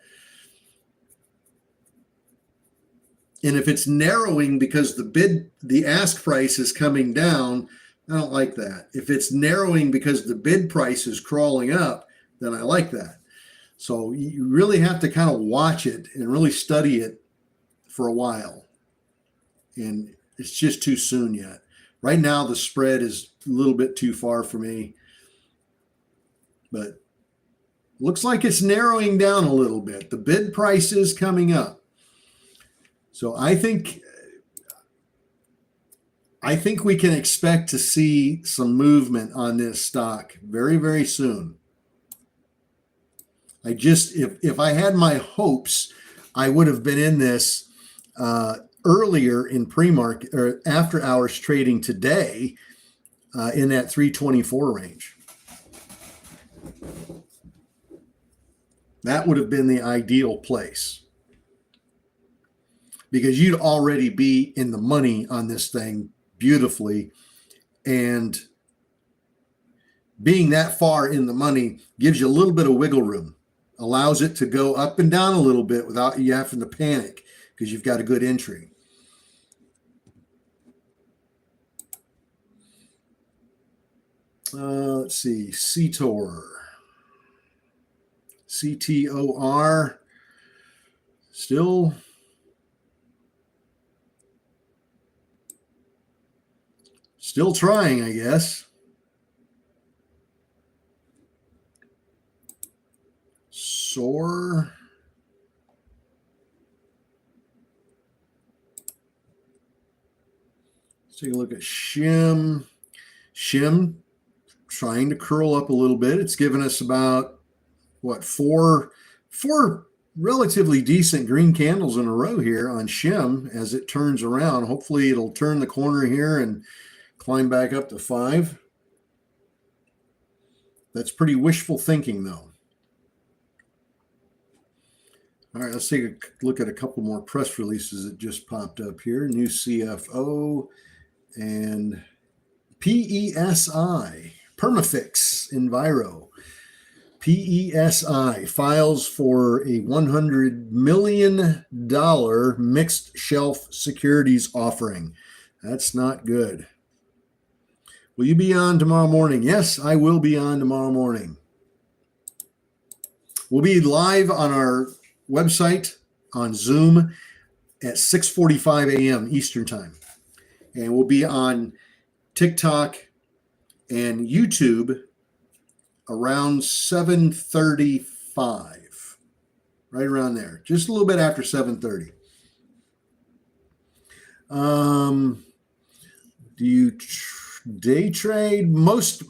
And if it's narrowing because the ask price is coming down, I don't like that. If it's narrowing because the bid price is crawling up, then I like that. So you really have to kind of watch it and really study it for a while. And it's just too soon yet. Right now, the spread is a little bit too far for me. But looks like it's narrowing down a little bit. The bid price is coming up. So I think we can expect to see some movement on this stock very, very soon. If I had my hopes, I would have been in this earlier in pre-market or after hours trading today in that 324 range. That would have been the ideal place because you'd already be in the money on this thing beautifully, and being that far in the money gives you a little bit of wiggle room, allows it to go up and down a little bit without you having to panic because you've got a good entry. Let's see, CTOR, CTOR, still trying, I guess. SOAR. Let's take a look at SHIM. SHIM trying to curl up a little bit. It's given us about, what, four relatively decent green candles in a row here on SHIM as it turns around. Hopefully it'll turn the corner here and climb back up to 5. That's pretty wishful thinking, though. All right, let's take a look at a couple more press releases that just popped up here. New CFO and PESI, Permafix Enviro. PESI files for a $100 million mixed shelf securities offering. That's not good. Will you be on tomorrow morning? Yes, I will be on tomorrow morning. We'll be live on our website on Zoom at 6:45 a.m. Eastern Time. And we'll be on TikTok and YouTube around 7:35, right around there, just a little bit after 7:30. Do you day trade? Most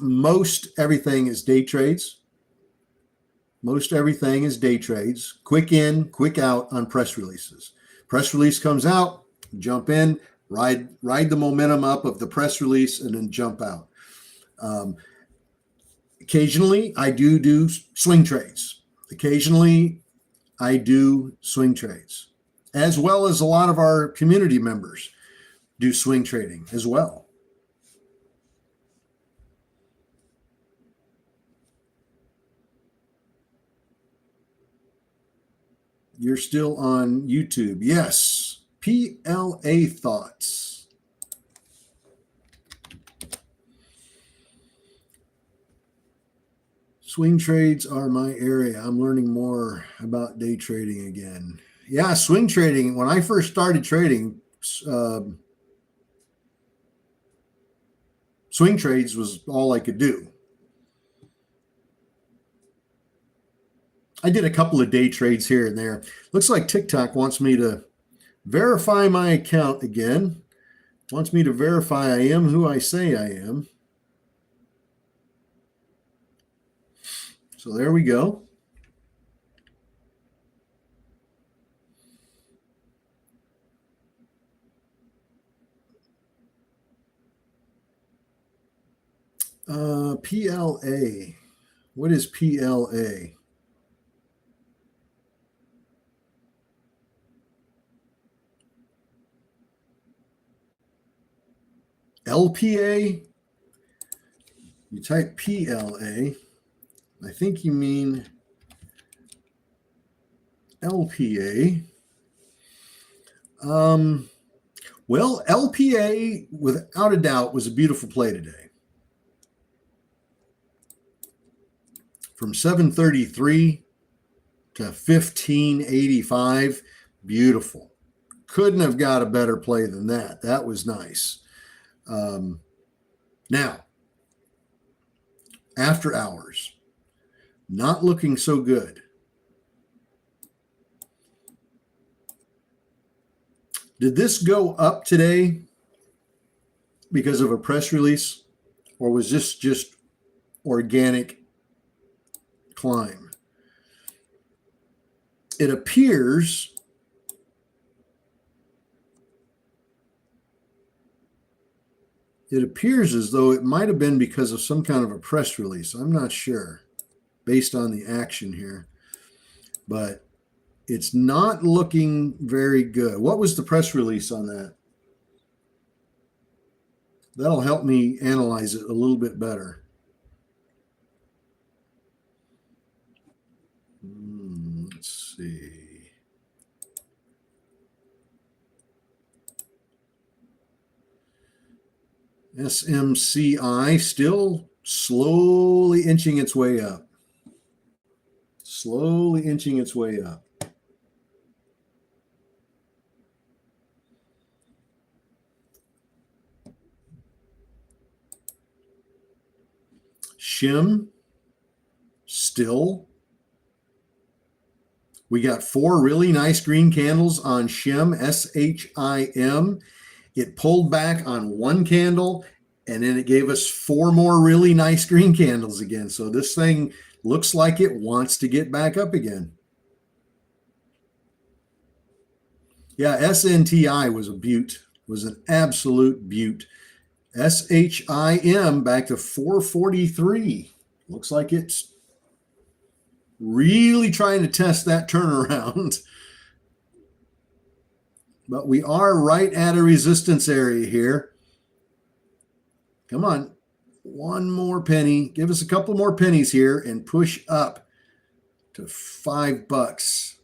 everything is day trades. Most everything is day trades. Quick in, quick out on press releases. Press release comes out, jump in, ride the momentum up of the press release, and then jump out. Occasionally, I do swing trades. As well as a lot of our community members do swing trading as well. You're still on YouTube. Yes. PLA Thoughts. Swing trades are my area. I'm learning more about day trading again. Yeah, swing trading. When I first started trading, swing trades was all I could do. I did a couple of day trades here and there. Looks like TikTok wants me to verify my account again. Wants me to verify I am who I say I am. So there we go. PLA. What is PLA? LPA? You type PLA. I think you mean LPA. Well, LPA, without a doubt, was a beautiful play today. From 733 to 1585, beautiful. Couldn't have got a better play than that. That was nice. Now, after hours, not looking so good. Did this go up today because of a press release, or was this just organic climb? It appears as though it might have been because of some kind of a press release. I'm not sure based on the action here, but it's not looking very good. What was the press release on that? That'll help me analyze it a little bit better. Let's see. SMCI still slowly inching its way up. Slowly inching its way up. Shim still. We got 4 really nice green candles on Shim, SHIM. It pulled back on 1 candle, and then it gave us 4 more really nice green candles again. So this thing looks like it wants to get back up again. Yeah, SNTI was a beaut, was an absolute beaut. SHIM back to 443. Looks like it's really trying to test that turnaround. But we are right at a resistance area here. Come on. 1 more penny. Give us a couple more pennies here and push up to $5.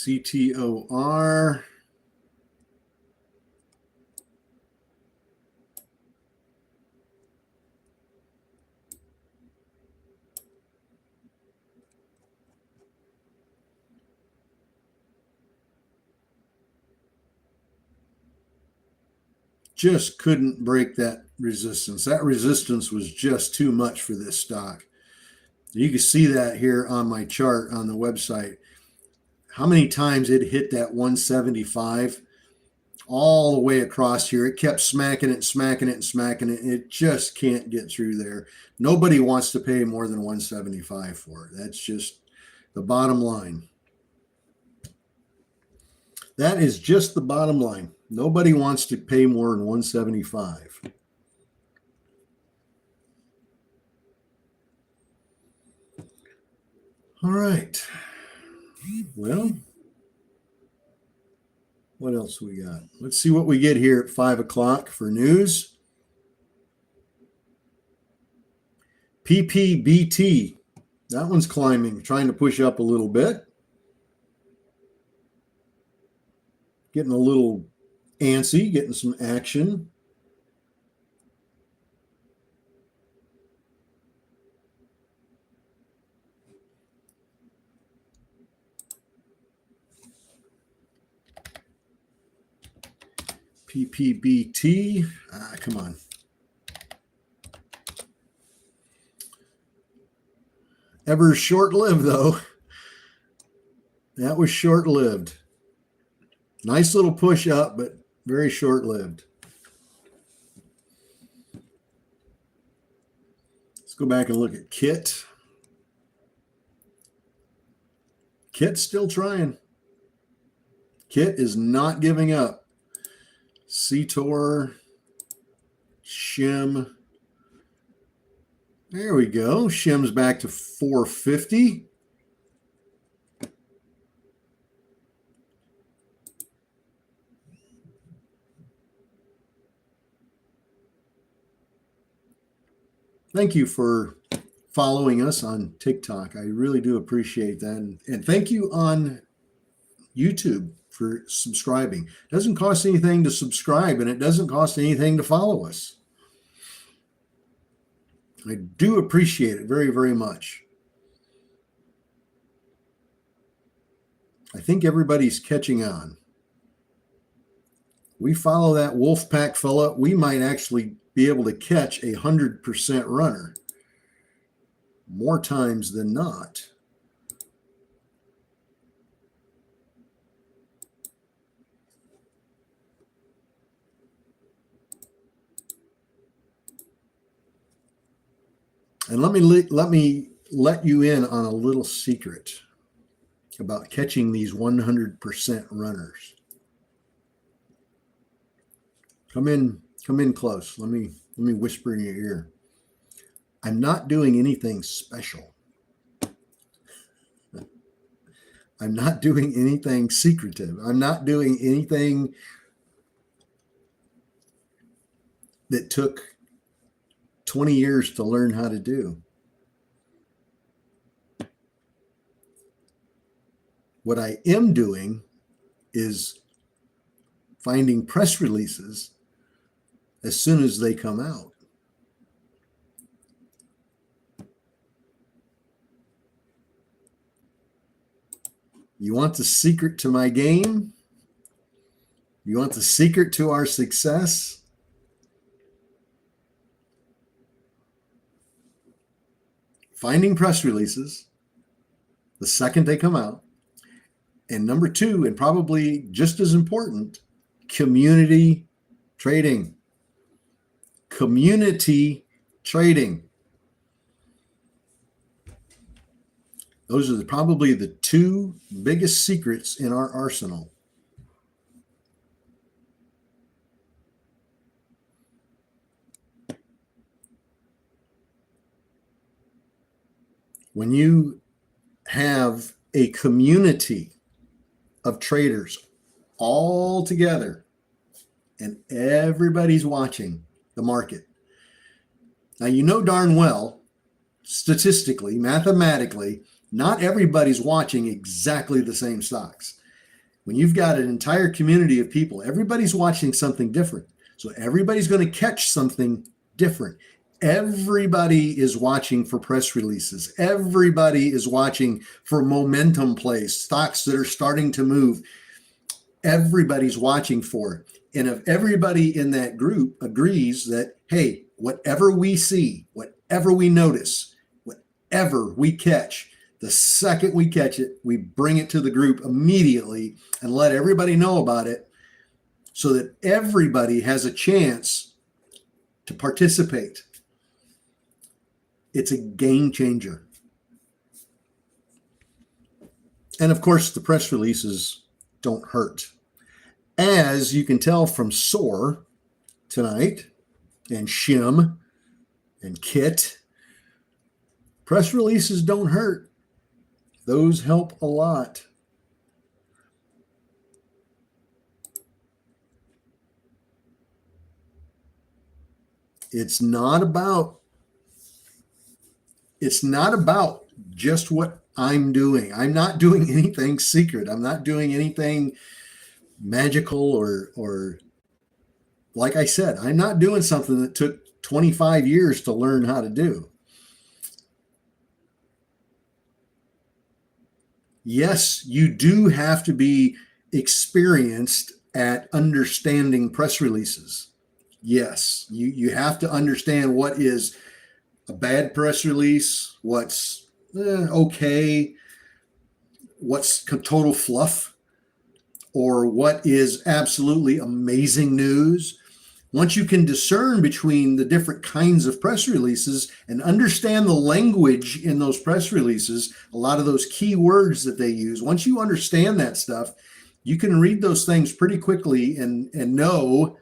CTOR. Just couldn't break that resistance. That resistance was just too much for this stock. You can see that here on my chart on the website. How many times it hit that 175 all the way across here. It kept smacking it, smacking it, and smacking it. It just can't get through there. Nobody wants to pay more than 175 for it. That's just the bottom line. That is just the bottom line. Nobody wants to pay more than 175. All right. Well, what else we got? Let's see what we get here at 5 o'clock for news. PPBT. That one's climbing, trying to push up a little bit. Getting a little antsy, getting some action. PPBT. Come on. Ever short-lived, though. That was short-lived. Nice little push up, but very short-lived. Let's go back and look at Kit. Kit's still trying. Kit is not giving up. CTOR, Shim. There we go. Shim's back to 450. Thank you for following us on TikTok. I really do appreciate that. And thank you on YouTube for subscribing. It doesn't cost anything to subscribe, and it doesn't cost anything to follow us. I do appreciate it very, very much. I think everybody's catching on. We follow that Wolfpack fella, we might actually be able to catch 100% runner more times than not. And let me let you in on a little secret about catching these 100% runners. Come in close. Let me whisper in your ear. I'm not doing anything special. I'm not doing anything secretive. I'm not doing anything that took 20 years to learn how to do. What I am doing is finding press releases as soon as they come out. You want the secret to my game? You want the secret to our success? Finding press releases the second they come out. And number two, and probably just as important, community trading. Community trading. Those are probably the two biggest secrets in our arsenal. When you have a community of traders all together and everybody's watching the market. Now, you know darn well, statistically, mathematically, not everybody's watching exactly the same stocks. When you've got an entire community of people, everybody's watching something different. So everybody's going to catch something different. Everybody is watching for press releases. Everybody is watching for momentum plays, stocks that are starting to move. Everybody's watching for it. And if everybody in that group agrees that, hey, whatever we see, whatever we notice, whatever we catch, the second we catch it, we bring it to the group immediately and let everybody know about it so that everybody has a chance to participate. It's a game changer. And of course, the press releases don't hurt. As you can tell from SOAR tonight and Shim and Kit, press releases don't hurt. Those help a lot. It's not about just what I'm doing. I'm not doing anything secret. I'm not doing anything magical or like I said, I'm not doing something that took 25 years to learn how to do. Yes, you do have to be experienced at understanding press releases. Yes, you have to understand what is a bad press release, what's okay, what's total fluff, or what is absolutely amazing news. once you can discern between the different kinds of press releases and understand the language in those press releases, a lot of those key words that they use, once you understand that stuff, you can read those things pretty quickly and know,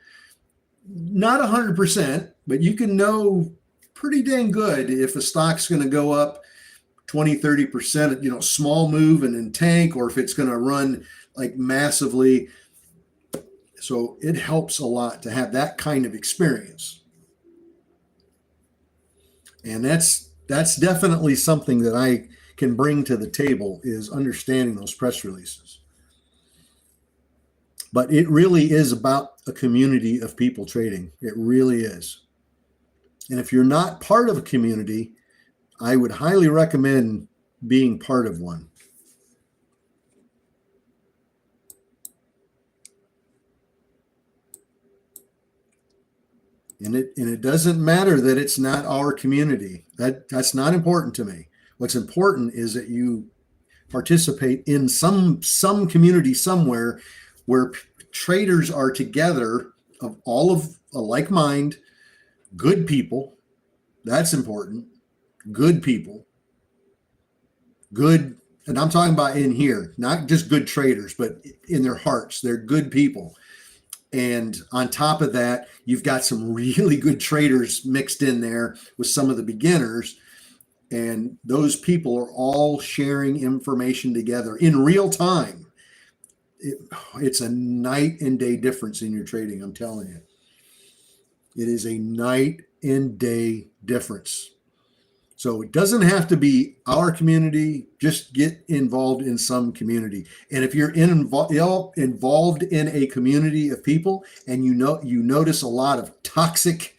not 100%, but you can know pretty dang good if a stock's going to go up 20, 30%, small move and then tank, or if it's going to run like massively. So it helps a lot to have that kind of experience. And that's definitely something that I can bring to the table, is understanding those press releases. But it really is about a community of people trading. It really is. And if you're not part of a community, I would highly recommend being part of one. And it doesn't matter that it's not our community. That's not important to me. What's important is that you participate in some community somewhere where traders are together, of all of a like mind, good people. That's important. Good people. Good, and I'm talking about in here, not just good traders, but in their hearts, they're good people. And on top of that, you've got some really good traders mixed in there with some of the beginners. And those people are all sharing information together in real time. It's a night and day difference in your trading, I'm telling you. It is a night and day difference. So it doesn't have to be our community. Just get involved in some community. And if you're involved in a community of people, and you notice a lot of toxic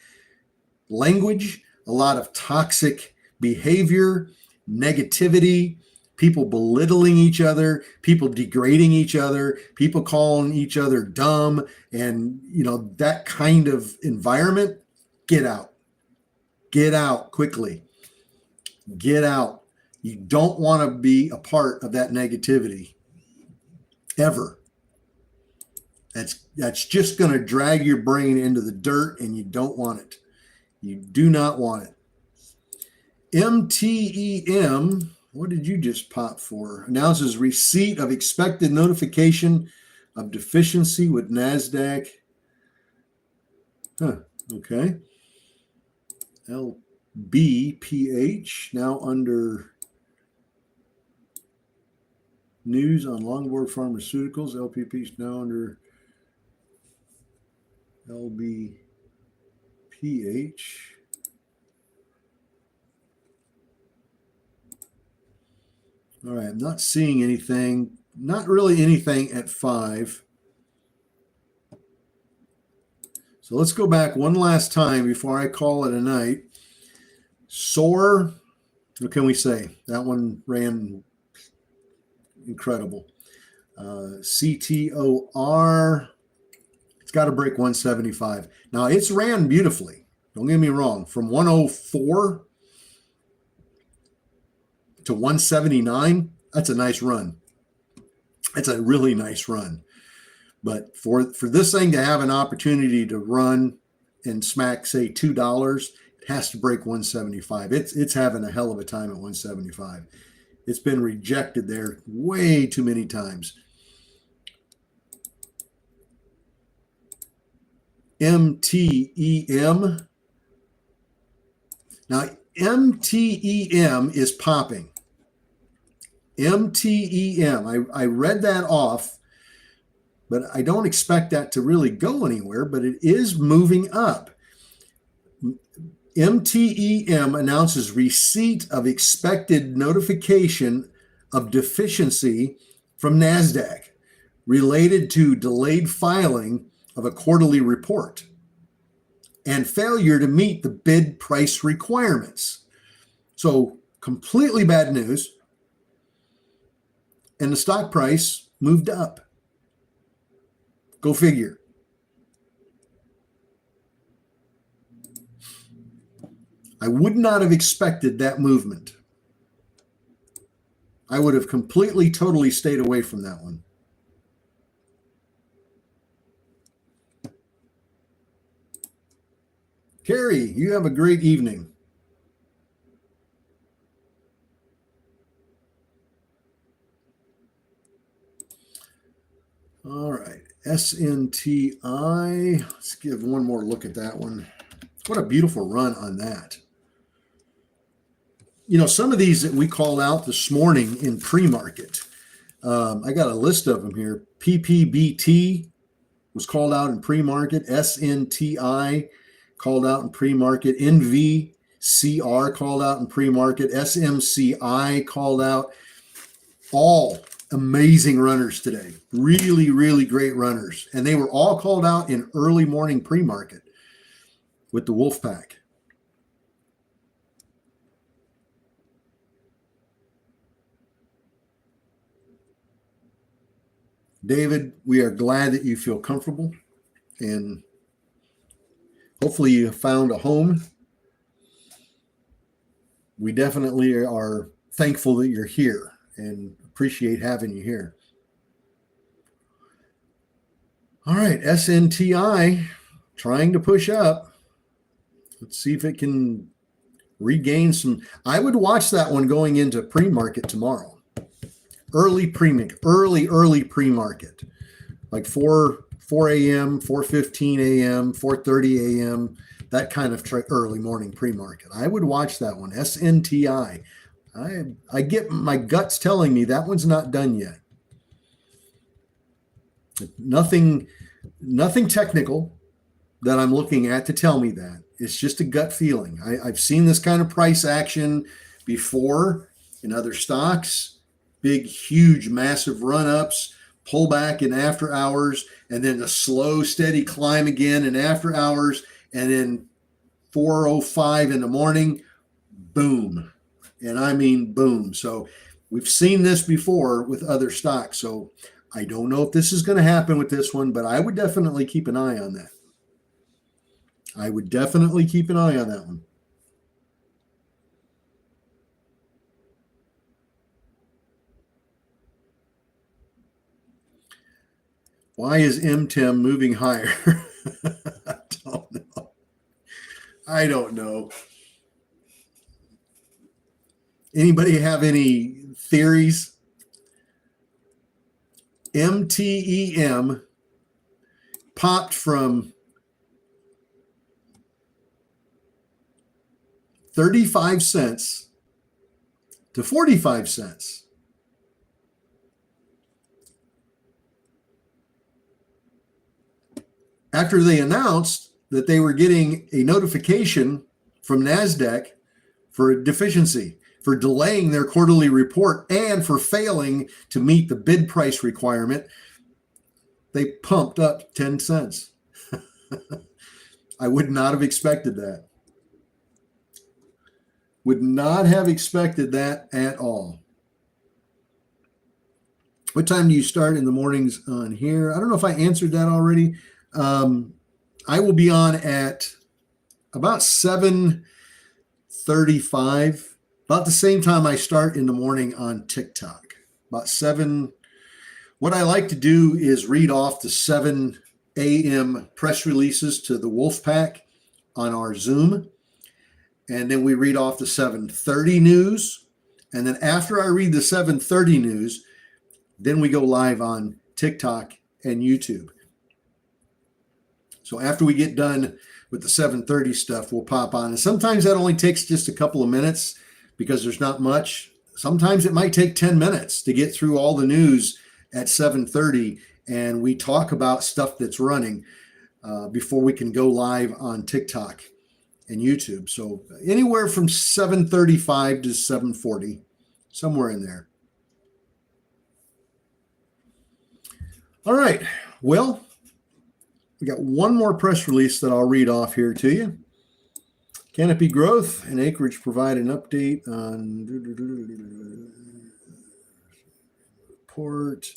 language, a lot of toxic behavior, negativity, people belittling each other, people degrading each other, people calling each other dumb, and that kind of environment, get out. Get out quickly. Get out. You don't want to be a part of that negativity ever. That's just going to drag your brain into the dirt, and you don't want it. You do not want it. MTEM, what did you just pop for? Announces receipt of expected notification of deficiency with NASDAQ. Okay. LBPH, now under news on Longboard Pharmaceuticals. LPP is now under LBPH. All right, I'm not seeing anything, not really anything at 5. So let's go back one last time before I call it a night. SOAR, what can we say? That one ran incredible. CTOR, it's got to break 175. Now, it's ran beautifully. Don't get me wrong. From 104 to 179, that's a nice run. That's a really nice run. But for this thing to have an opportunity to run and smack, say, $2, it has to break 175. It's having a hell of a time at 175. It's been rejected there way too many times. MTEM. Now, MTEM is popping. MTEM. I read that off, but I don't expect that to really go anywhere, but it is moving up. MTEM announces receipt of expected notification of deficiency from NASDAQ related to delayed filing of a quarterly report and failure to meet the bid price requirements. So completely bad news. And the stock price moved up. Go figure. I would not have expected that movement. I would have completely, totally stayed away from that one. Carrie, you have a great evening. All right, SNTI. Let's give one more look at that one. What a beautiful run on that. You know, some of these that we called out this morning in pre-market, I got a list of them here. PPBT was called out in pre-market. SNTI called out in pre-market. NVCR called out in pre-market. SMCI called out. All amazing runners today. Really, really great runners. And they were all called out in early morning pre-market with the Wolfpack. David, we are glad that you feel comfortable, and hopefully you have found a home. We definitely are thankful that you're here and appreciate having you here. All right, SNTI trying to push up. Let's see if it can regain some. I would watch that one going into pre-market tomorrow. Early pre-market, early pre-market, like 4 a.m., 4:15 a.m., 4:30 a.m., that kind of early morning pre-market. I would watch that one. SNTI. I get my guts telling me that one's not done yet. Nothing technical that I'm looking at to tell me that. It's just a gut feeling. I've seen this kind of price action before in other stocks. Big, huge, massive run-ups, pullback in after hours, and then a slow, steady climb again in after hours, and then 4:05 in the morning, boom. And I mean boom. So we've seen this before with other stocks. So I don't know if this is going to happen with this one, but I would definitely keep an eye on that. I would definitely keep an eye on that one. Why is MTEM moving higher? I don't know. Anybody have any theories? MTEM popped from 35 cents to 45 cents. After they announced that they were getting a notification from NASDAQ for a deficiency, for delaying their quarterly report, and for failing to meet the bid price requirement, they pumped up 10 cents. I would not have expected that. Would not have expected that at all. What time do you start in the mornings on here? I don't know if I answered that already. I will be on at about 7:35, about the same time I start in the morning on TikTok. About 7. What I like to do is read off the 7 a.m. press releases to the Wolfpack on our Zoom. And then we read off the 7:30 news. And then after I read the 7:30 news, then we go live on TikTok and YouTube. So after we get done with the 7:30 stuff, we'll pop on. And sometimes that only takes just a couple of minutes because there's not much. Sometimes it might take 10 minutes to get through all the news at 7:30. And we talk about stuff that's running before we can go live on TikTok and YouTube. So anywhere from 7:35 to 7:40, somewhere in there. All right. Well, we got one more press release that I'll read off here to you. Canopy Growth and Acreage provide an update on report.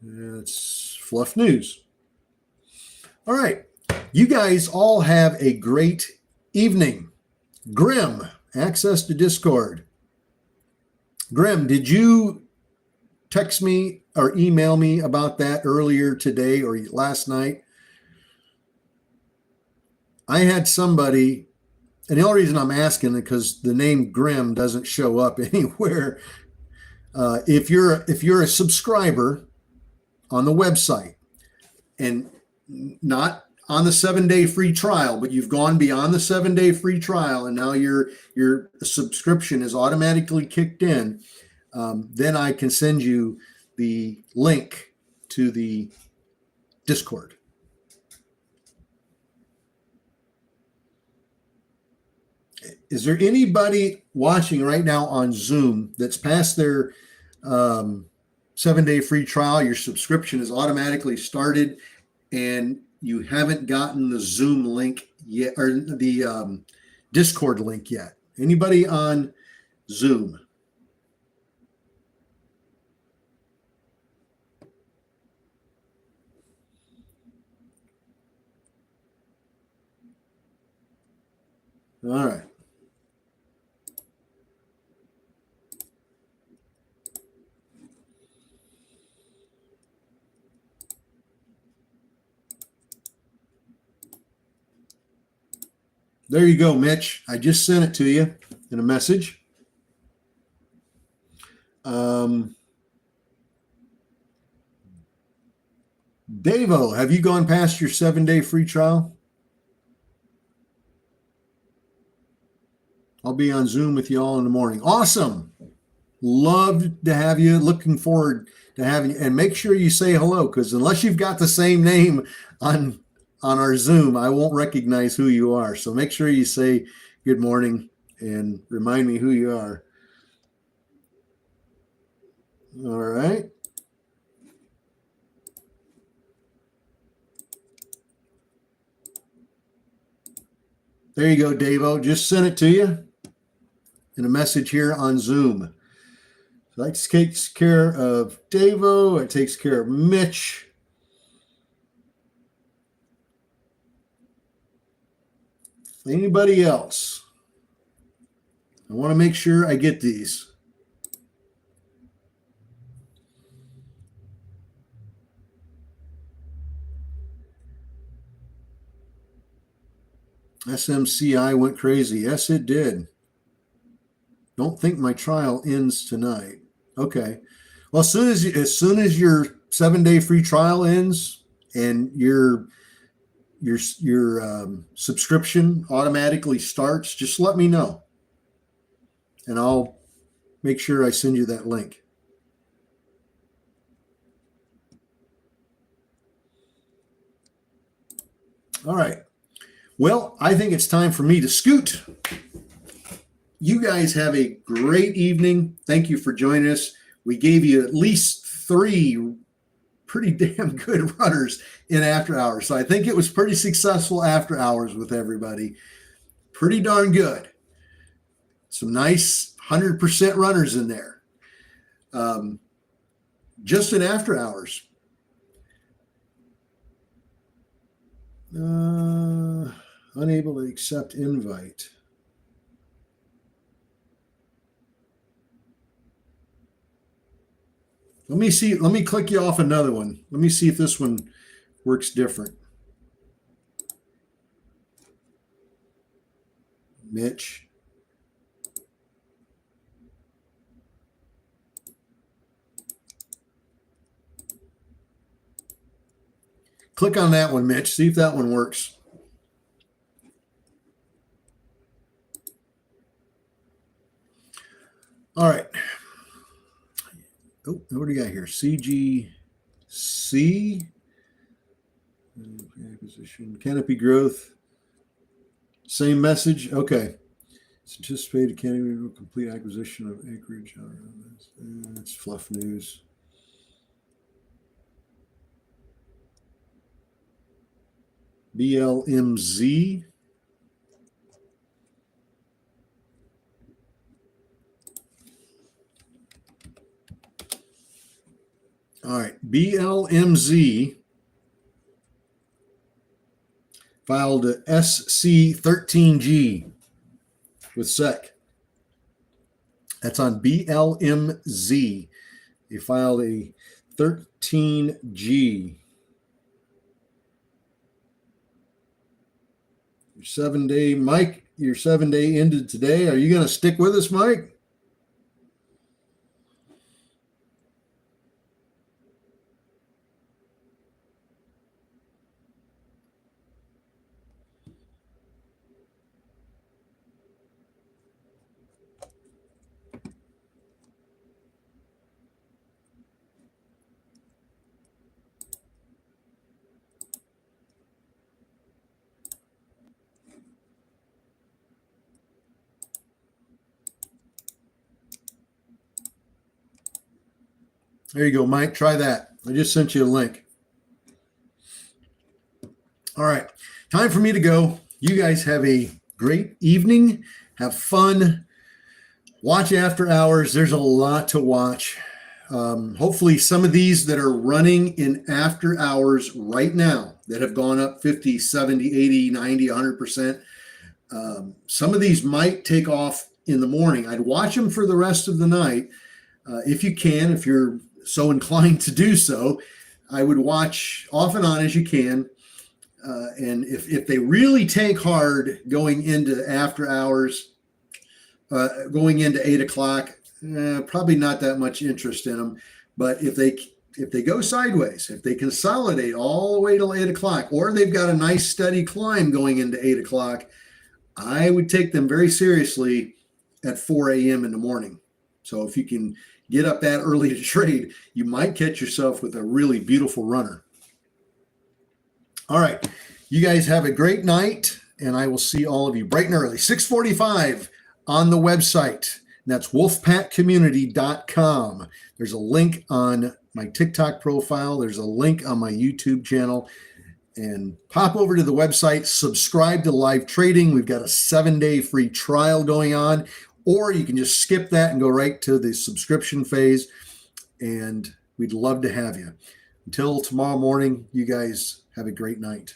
It's fluff news. All right. You guys all have a great evening. Grim, access to Discord. Grim, did you text me or email me about that earlier today or last night? I had somebody, and the only reason I'm asking is because the name Grimm doesn't show up anywhere. If you're a subscriber on the website and not on the 7-day free trial, but you've gone beyond the 7-day free trial and now your subscription is automatically kicked in, then I can send you the link to the Discord. Is there anybody watching right now on Zoom that's past their 7-day free trial? Your subscription is automatically started and you haven't gotten the Zoom link yet, or the Discord link yet? Anybody on Zoom? All right. There you go, Mitch. I just sent it to you in a message. Davo, have you gone past your 7-day free trial? I'll be on Zoom with you all in the morning. Awesome. Love to have you. Looking forward to having you. And make sure you say hello, because unless you've got the same name on our Zoom, I won't recognize who you are. So make sure you say good morning and remind me who you are. All right. There you go, Davo. Just sent it to you in a message here on Zoom. So that takes care of Davo. It takes care of Mitch. Anybody else? I want to make sure I get these. SMCI went crazy. Yes, it did. Don't think my trial ends tonight. Okay. Well, as soon as your 7-day free trial ends and your subscription automatically starts, just let me know, and I'll make sure I send you that link. All right. Well, I think it's time for me to scoot. You guys have a great evening. Thank you for joining us. We gave you at least 3 pretty damn good runners in after hours. So I think it was pretty successful after hours with everybody. Pretty darn good. Some nice 100% runners in there. Just in after hours. Unable to accept invite. Let me see. Let me click you off another one. Let me see if this one works different. Mitch. Click on that one, Mitch. See if that one works. All right. Oh, what do you got here? CGC. Acquisition. Canopy growth. Same message. Okay. It's anticipated canopy will complete acquisition of acreage. That's fluff news. BLMZ. All right. BLMZ filed a SC13G with SEC. That's on BLMZ. They filed a 13G. 7-day, Mike, your 7-day ended today. Are you going to stick with us, Mike? There you go, Mike. Try that. I just sent you a link. All right. Time for me to go. You guys have a great evening. Have fun. Watch After Hours. There's a lot to watch. Hopefully, some of these that are running in after hours right now that have gone up 50, 70, 80, 90, 100%. Some of these might take off in the morning. I'd watch them for the rest of the night if you can, if you're so inclined to do so. I would watch off and on as you can. And if they really take hard going into after hours, going into 8 o'clock, probably not that much interest in them. But if they go sideways, if they consolidate all the way till 8 o'clock, or they've got a nice steady climb going into 8 o'clock, I would take them very seriously at 4 a.m. in the morning. So if you can get up that early to trade, you might catch yourself with a really beautiful runner. All right. You guys have a great night, and I will see all of you bright and early, 6:45 on the website. And that's wolfpackcommunity.com. There's a link on my TikTok profile. There's a link on my YouTube channel. And pop over to the website, subscribe to Live Trading. We've got a 7-day free trial going on. Or you can just skip that and go right to the subscription phase. And we'd love to have you. Until tomorrow morning, you guys have a great night.